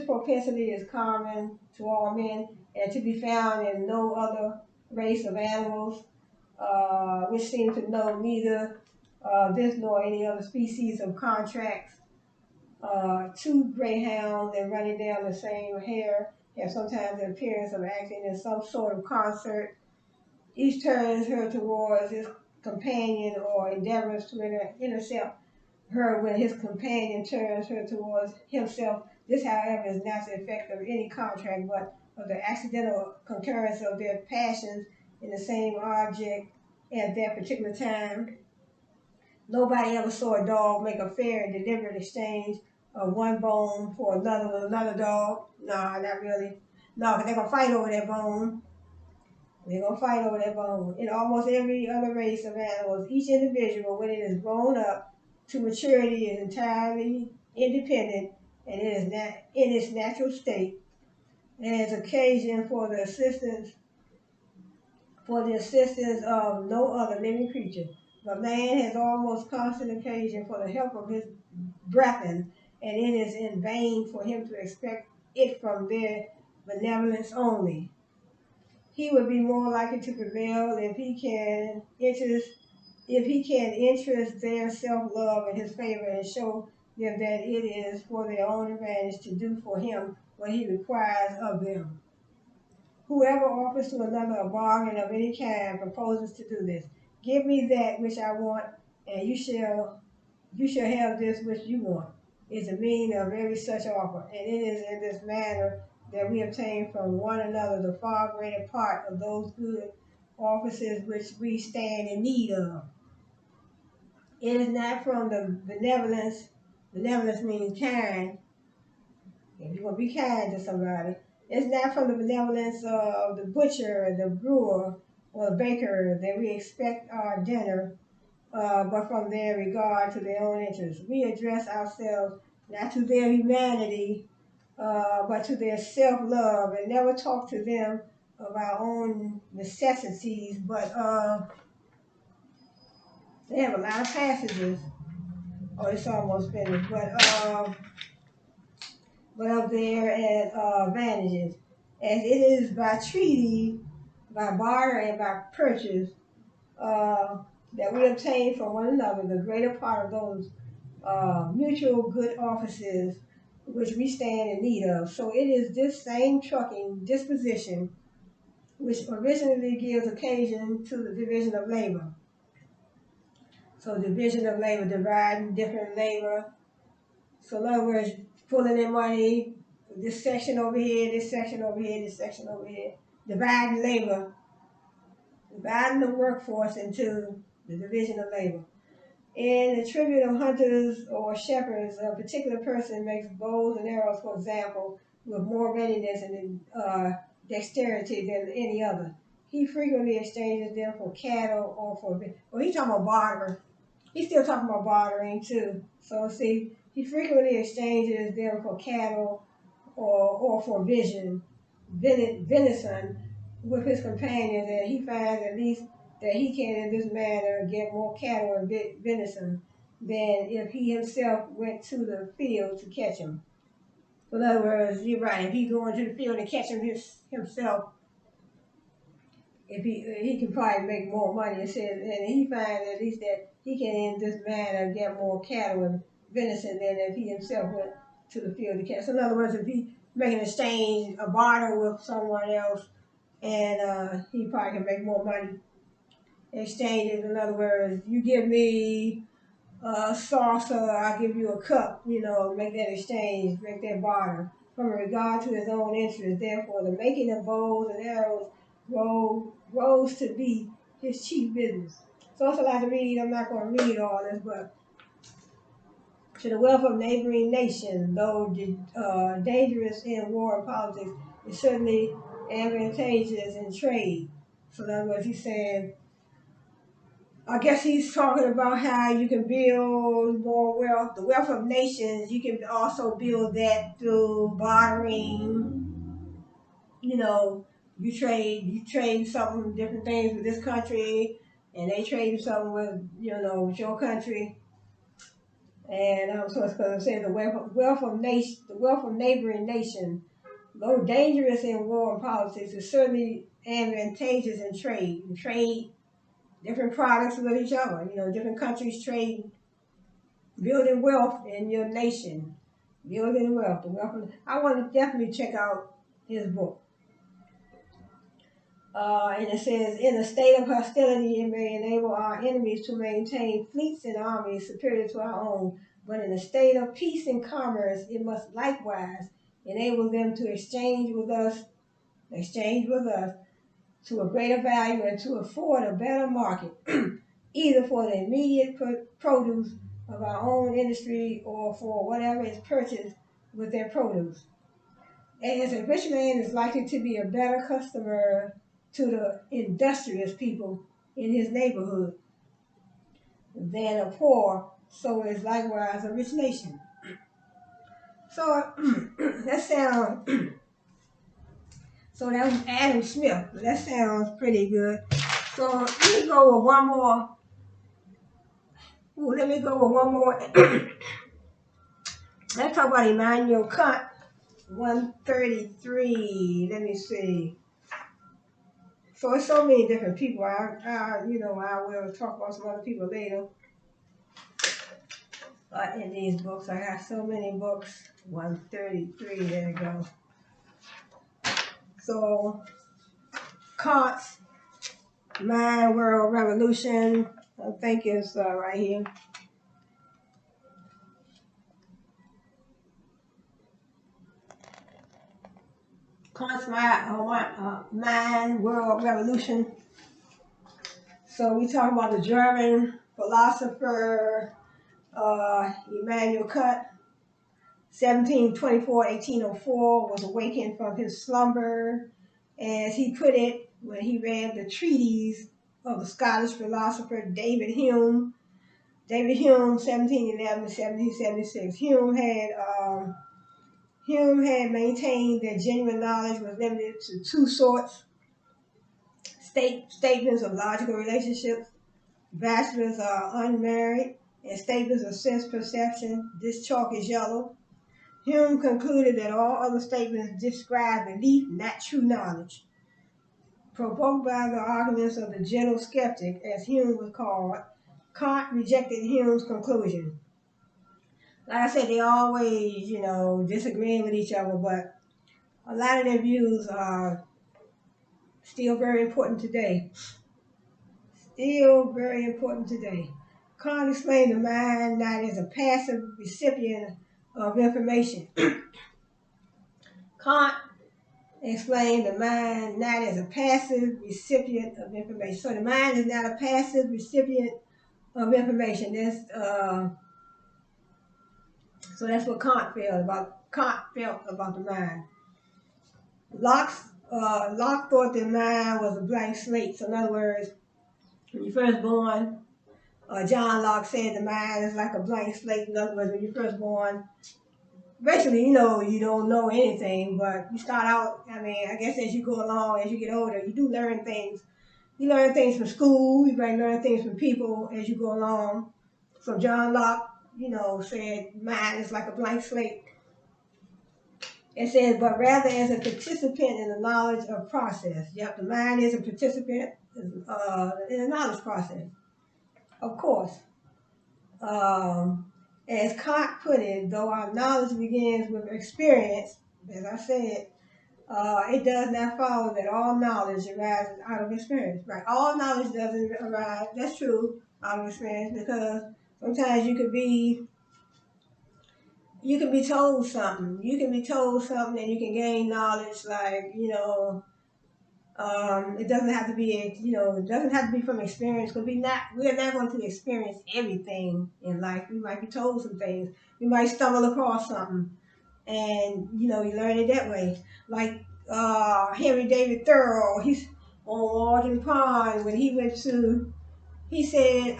propensity is common to all men and to be found in no other race of animals, which seem to know neither this nor any other species of contracts. Two greyhounds and running down the same hare have sometimes the appearance of acting in some sort of concert. Each turns her towards his companion or endeavors to intercept her when his companion turns her towards himself. This, however, is not the effect of any contract, but of the accidental concurrence of their passions in the same object at that particular time. Nobody ever saw a dog make a fair and deliberate exchange of one bone for another with another dog. Nah, not really. No, because they're going to fight over that bone. They're going to fight over that bone. In almost every other race of animals, each individual, when it is grown up to maturity, is entirely independent and it is not in its natural state and has occasion for the assistance of no other living creature. But man has almost constant occasion for the help of his brethren, and it is in vain for him to expect it from their benevolence only. He would be more likely to prevail if he can interest their self-love in his favor and show them that it is for their own advantage to do for him what he requires of them. Whoever offers to another a bargain of any kind proposes to do this. Give me that which I want, and you shall have this which you want, is the meaning of every such offer. And it is in this manner that we obtain from one another the far greater part of those good offices which we stand in need of. It is not from the benevolence means kind, if you're going to be kind to somebody, it's not from the benevolence of the butcher, the brewer, or the baker that we expect our dinner, but from their regard to their own interests. We address ourselves not to their humanity, but to their self-love, and never talk to them of our own necessities. But they have a lot of passages. Oh, it's almost finished. But up there at advantages, as it is by treaty, by barter, and by purchase, uh, that we obtain from one another the greater part of those mutual good offices which we stand in need of. So it is this same trucking disposition which originally gives occasion to the division of labor. So division of labor, dividing different labor. So in other words, pulling in money, this section over here, this section over here, this section over here, dividing labor, dividing the workforce into the division of labor. In the tribute of hunters or shepherds, a particular person makes bows and arrows, for example, with more readiness and dexterity than any other. He frequently exchanges them for cattle or for, well, he's talking about barter. He's still talking about bartering too. So see, he frequently exchanges them for cattle or for venison with his companions, and he finds at least that he can in this manner get more cattle and venison than if he himself went to the field to catch them. So in other words, you're right. If he go into the field and catch them himself, if he can probably make more money. It says, and he finds at least that he can in this manner get more cattle and venison than if he himself went to the field of cash. So in other words, if he make an exchange, a barter with someone else, and he probably can make more money. Exchanges, in other words, you give me saucer, I give you a cup, make that exchange, make that barter from regard to his own interest. Therefore, the making of bows and arrows rose to be his chief business. So it's a lot to read. I'm not going to read all this, but to the wealth of neighboring nations, though dangerous in war and politics, is certainly advantageous in trade. So in other words, he's saying, I guess he's talking about how you can build more wealth. The wealth of nations, you can also build that through bartering. You know, you trade something, different things with this country, and they trade something with your country. And so it's because it says the wealth of neighboring nations, though dangerous in war and politics, is certainly advantageous in trade. You trade different products with each other. Different countries trade, building wealth in your nation, building wealth. I want to definitely check out his book. And it says, in a state of hostility, it may enable our enemies to maintain fleets and armies superior to our own. But in a state of peace and commerce, it must likewise enable them to exchange with us to a greater value and to afford a better market, either for the immediate produce of our own industry or for whatever is purchased with their produce. As a rich man is likely to be a better customer to the industrious people in his neighborhood than a poor, so is likewise a rich nation. So that sounds. So that was Adam Smith. That sounds pretty good. So let me go with one more. Let's talk about Immanuel Kant, 133. Let me see. So it's so many different people. I will talk about some other people later. In these books, I have so many books. 133. There you go. So Kant's Mind World Revolution. I think it's right here. Kant's Mind World Revolution. So we talk about the German philosopher Immanuel Kant, 1724-1804, was awakened from his slumber, as he put it, when he read the treatise of the Scottish philosopher David Hume. David Hume, 1711-1776. Hume had maintained that genuine knowledge was limited to two sorts: statements of logical relationships. Bachelors are unmarried, and statements of sense perception. This chalk is yellow. Hume concluded that all other statements describe belief, not true knowledge. Provoked by the arguments of the gentle skeptic, as Hume was called, Kant rejected Hume's conclusion. Like I said, they always, disagreeing with each other, but a lot of their views are still very important today. Still very important today. Kant explained the mind not as a passive recipient of information. Kant explained the mind not as a passive recipient of information. So the mind is not a passive recipient of information. So that's what Kant felt about the mind. Locke thought the mind was a blank slate. So in other words, when you're first born, John Locke said the mind is like a blank slate. In other words, when you're first born, basically, you don't know anything, but you start out, I guess as you go along, as you get older, you do learn things. You learn things from school, you might learn things from people as you go along. So John Locke, said mind is like a blank slate. It says, but rather as a participant in the knowledge of process. Yep, the mind is a participant in the knowledge process. Of course. As Kant put it, though our knowledge begins with experience, as I said, it does not follow that all knowledge arises out of experience. Right? All knowledge doesn't arise. That's true out of experience because sometimes you can be told something. You can be told something and you can gain knowledge like, it doesn't have to be it doesn't have to be from experience because we're not going to experience everything in life. We might be told some things. We might stumble across something and you learn it that way. Like Henry David Thoreau, he's on Walden Pond when he said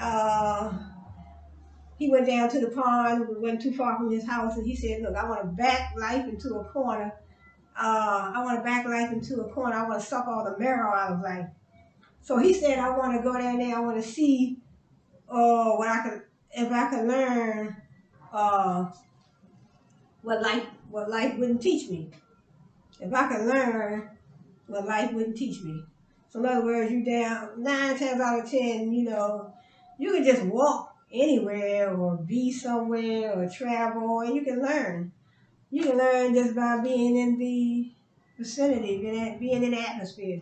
he went down to the pond, went too far from his house, and he said, "Look, I want to back life into a corner. I want to back life into a corner. I want to suck all the marrow out of life." So he said, "I want to go down there. I want to see what I can, if I can learn uh, what life wouldn't teach me. If I can learn what life wouldn't teach me." So in other words, you down 9 times out of 10, you can just walk anywhere or be somewhere or travel, and you can learn. You can learn just by being in the vicinity, being in the atmosphere.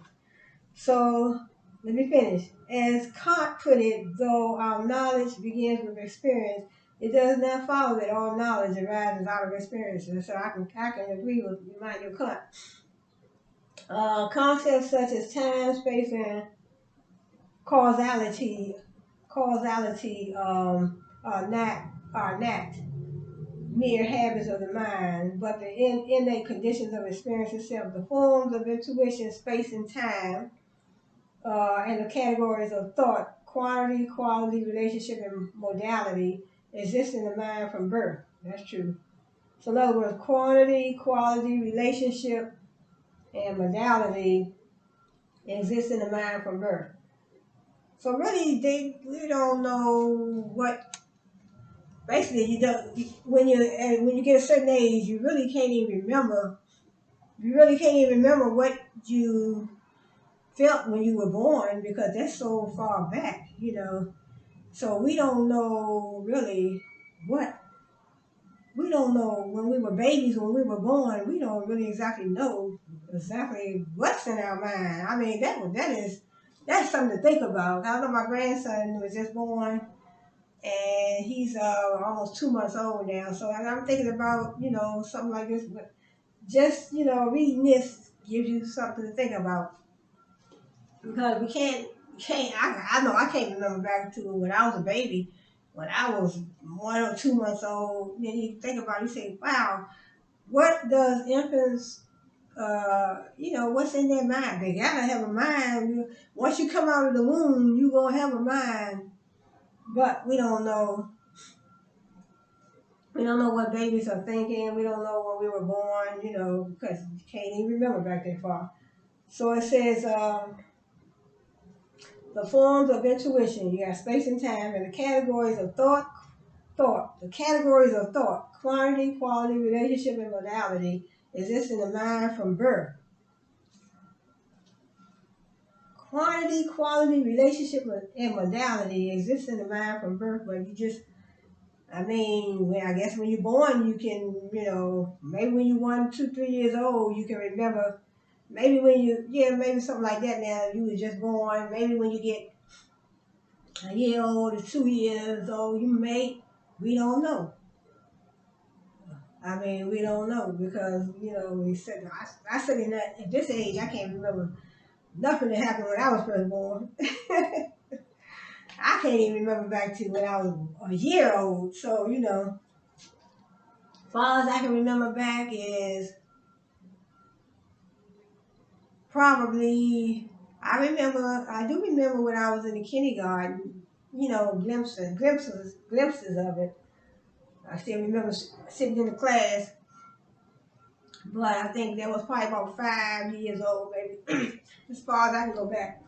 So let me finish. As Kant put it, though our knowledge begins with experience, it does not follow that all knowledge arises out of experiences. So I can agree with Immanuel Kant. Concepts such as time, space, and causality, are not mere habits of the mind, but the innate conditions of experience itself. The forms of intuition, space and time, and the categories of thought, quantity, quality, relationship, and modality exist in the mind from birth. That's true. So in other words, quantity, quality, relationship, and modality exist in the mind from birth. So really, we don't know what. Basically, you don't when you get a certain age, you really can't even remember. You really can't even remember what you felt when you were born because that's so far back. So we don't know really what we don't know when we were babies, when we were born. We don't really exactly know exactly what's in our mind. I mean, that's something to think about. I know my grandson was just born, and he's almost 2 months old now. So I'm thinking about something like this, but just reading this gives you something to think about because we can't. I know I can't remember back to when I was a baby, when I was 1 or 2 months old. Then you think about it, you say, wow, what does infants what's in their mind? They gotta have a mind. Once you come out of the womb, you gonna have a mind. But we don't know. We don't know what babies are thinking. We don't know when we were born, because you can't even remember back that far. So it says the forms of intuition. You have space and time, and the categories of thought. The categories of thought, quantity, quality, relationship, and modality exist in the mind from birth. Quantity, quality, relationship, and modality exist in the mind from birth, but I guess when you're born, you can, maybe when you're 1, 2, 3 years old, you can remember. Maybe maybe something like that now, you were just born. Maybe when you get a year old or 2 years old, we don't know. We don't know because, I said at this age, I can't remember nothing that happened when I was first born. I can't even remember back to when I was a year old. So, as far as I can remember back is probably, I do remember when I was in the kindergarten, glimpses of it. I still remember sitting in the class, but I think that was probably about 5 years old, maybe, as far as I can go back.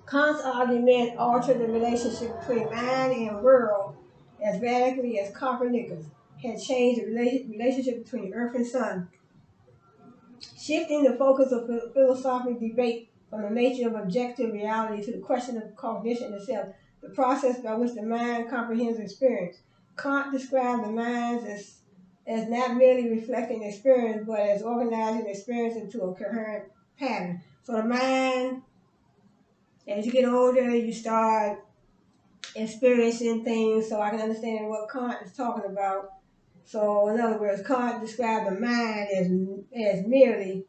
Kant's argument altered the relationship between mind and world as radically as Copernicus had changed the relationship between earth and sun, shifting the focus of philosophical debate from the nature of objective reality to the question of cognition itself, the process by which the mind comprehends experience. Kant described the mind as not merely reflecting experience, but as organizing experience into a coherent pattern. So the mind, as you get older, you start experiencing things. So I can understand what Kant is talking about. So in other words, Kant described the mind as merely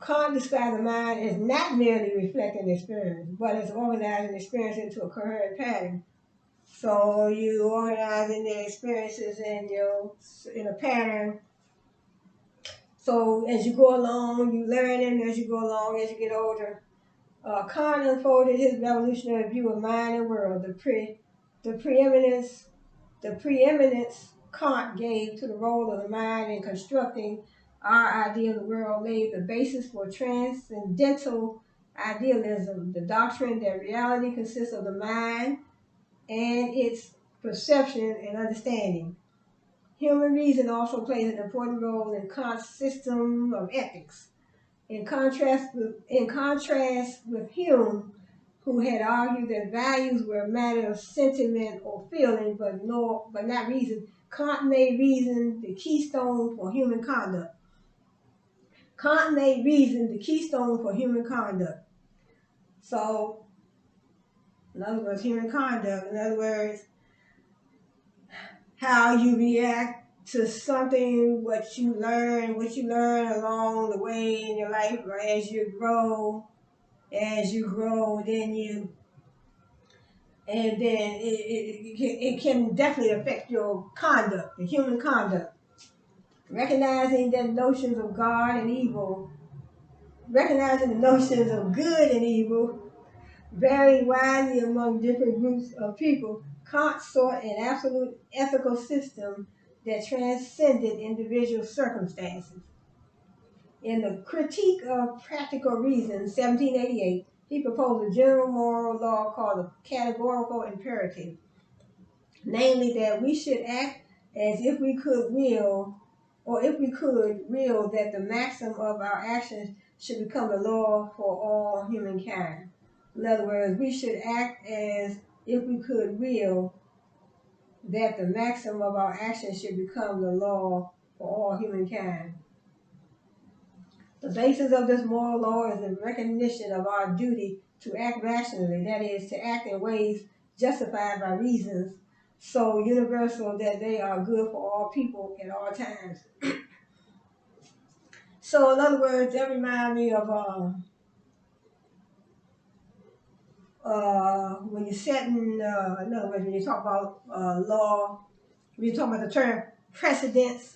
Kant described the mind as not merely reflecting experience, but as organizing experience into a coherent pattern. So you organizing the experiences in a pattern. So as you go along, you learning as you go along, as you get older. Kant unfolded his revolutionary view of mind and world. The preeminence the preeminence Kant gave to the role of the mind in constructing our idea of the world laid the basis for transcendental idealism, the doctrine that reality consists of the mind and its perception and understanding. Human reason also plays an important role in Kant's system of ethics. In contrast with Hume, who had argued that values were a matter of sentiment or feeling, but not reason, Kant made reason the keystone for human conduct. Kant made reason the keystone for human conduct. So, in other words, human conduct. In other words, how you react to something, what you learn along the way in your life, or as you grow, then it can definitely affect your conduct, the human conduct. Recognizing that notions of God and evil, recognizing the notions of good and evil vary widely among different groups of people, Kant sought an absolute ethical system that transcended individual circumstances. In the Critique of Practical Reason, 1788, he proposed a general moral law called the categorical imperative, namely that we should act as if we could will, or if we could will that the maxim of our actions should become the law for all humankind. In other words, we should act as if we could will that the maxim of our actions should become the law for all humankind. The basis of this moral law is the recognition of our duty to act rationally, that is, to act in ways justified by reasons so universal that they are good for all people at all times. So, in other words, that reminds me of when you're setting, in other words, when you talk about law, when you talk about the term precedence.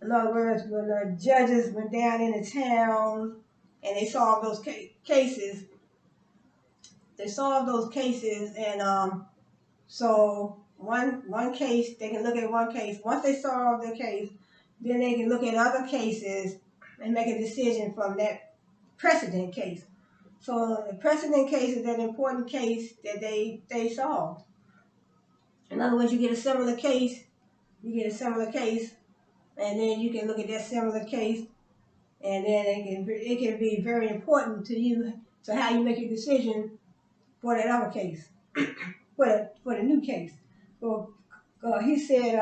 In other words, when the judges went down into town and they solved those cases, and so one case, they can look at one case. Once they solve the case, then they can look at other cases and make a decision from that precedent case. So the precedent case is that important case that they solved. In other words, you get a similar case, and then you can look at that similar case, and then it can be very important to you to how you make a decision for that other case, for the new case. So he said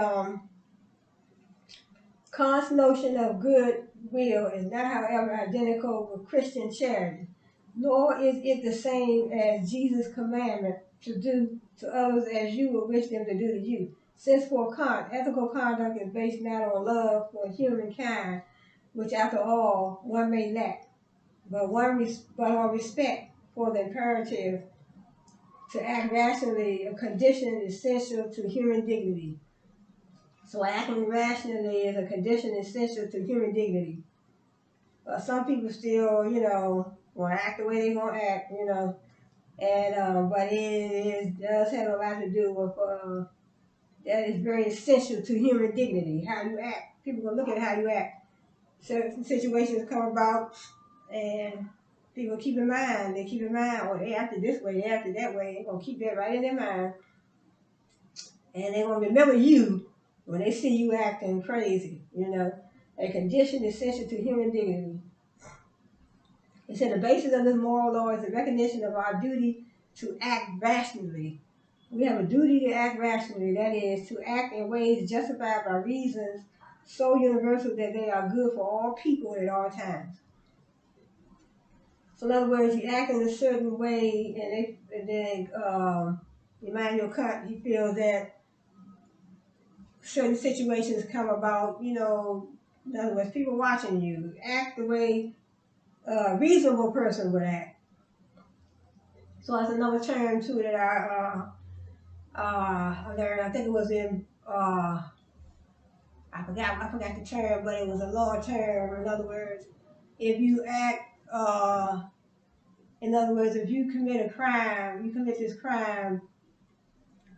Kant's notion of good will is not, however, identical with Christian charity, nor is it the same as Jesus' commandment to do to others as you would wish them to do to you. Since for Kant, ethical conduct is based not on love for humankind, which after all one may lack, but on respect for the imperative to act rationally, a condition essential to human dignity. So acting rationally is a condition essential to human dignity. Some people still, want to act the way they're going to act, and but it does have a lot to do with that is very essential to human dignity, how you act. People going to look at how you act. Certain situations come about, and people keep in mind, oh, they acted this way, they acted that way. They're going to keep that right in their mind. And they're going to remember you when they see you acting crazy, A condition essential to human dignity. It said the basis of this moral law is the recognition of our duty to act rationally, We have a duty to act rationally, that is, to act in ways justified by reasons so universal that they are good for all people at all times. So in other words, you act in a certain way, and then Immanuel Kant, he feels that certain situations come about, you know, in other words, people watching you, act the way a reasonable person would act. So that's another term too that I learned. I think it was in I forgot the term, but it was a law term. In other words, if you act in other words, if you commit a crime, you commit this crime,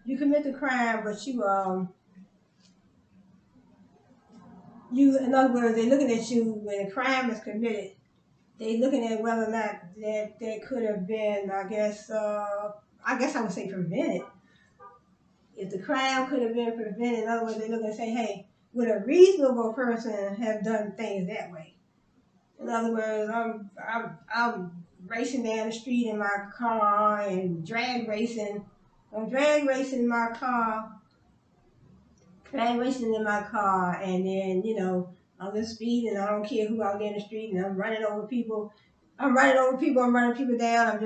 you commit the crime, but you in other words, they're looking at you when a crime is committed. They looking at whether or not that could have been, I guess I would say prevented. If the crime could have been prevented, in other words, they look and say, hey, would a reasonable person have done things that way? In other words, I'm racing down the street in my car and drag racing. I'm drag racing my car, drag racing in my car, and then I'm just speeding. I don't care who out there in the street, and I'm running over people. I'm running people down. I'm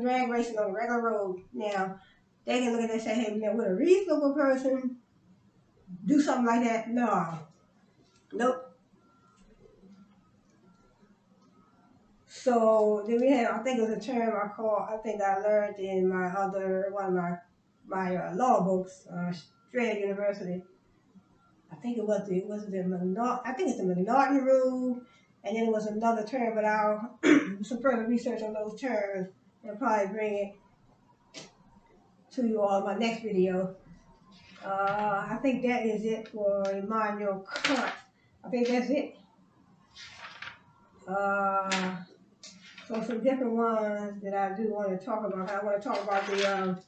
drag racing on a regular road. Now, they can look at it and say, hey, now, would a reasonable person do something like that? No. Nope. So then we had, I think it was a term I think I learned in one of my law books, Strayer University. I think it was I think it's the McNaughton rule, and then it was another term, but I'll do some further research on those terms and probably bring it to you all in my next video. I think that is it for Immanuel Kant. I think that's it. So some different ones that I do want to talk about. I want to talk about the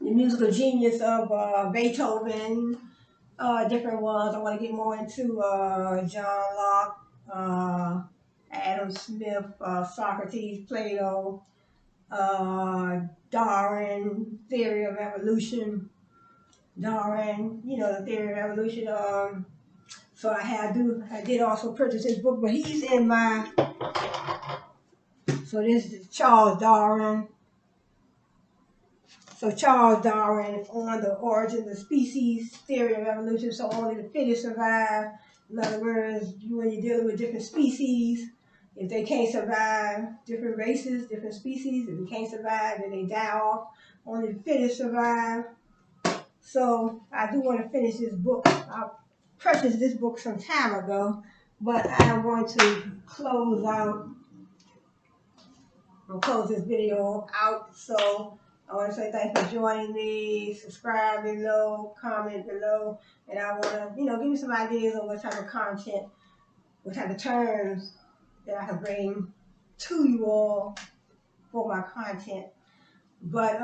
musical genius of Beethoven, different ones. I want to get more into John Locke, Adam Smith, Socrates, Plato, Darwin, theory of evolution. Darwin, the theory of evolution. So I did also purchase his book, but he's in my. So this is Charles Darwin. So Charles Darwin on the origin of species, theory of evolution. So only the fittest survive. In other words, when you're dealing with different species, if they can't survive, different races, different species, if they can't survive, then they die off. Only the fittest survive. So I do want to finish this book. I purchased this book some time ago, but I am going to close this video out. So I want to say thanks for joining me. Subscribe below, comment below, and I want to, give me some ideas on what type of content, what type of terms that I can bring to you all for my content. But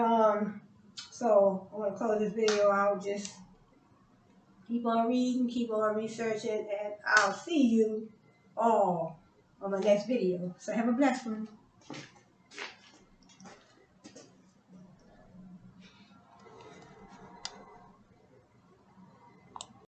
so I want to close this video out. Just keep on reading, keep on researching, and I'll see you all on my next video. So have a blessed one.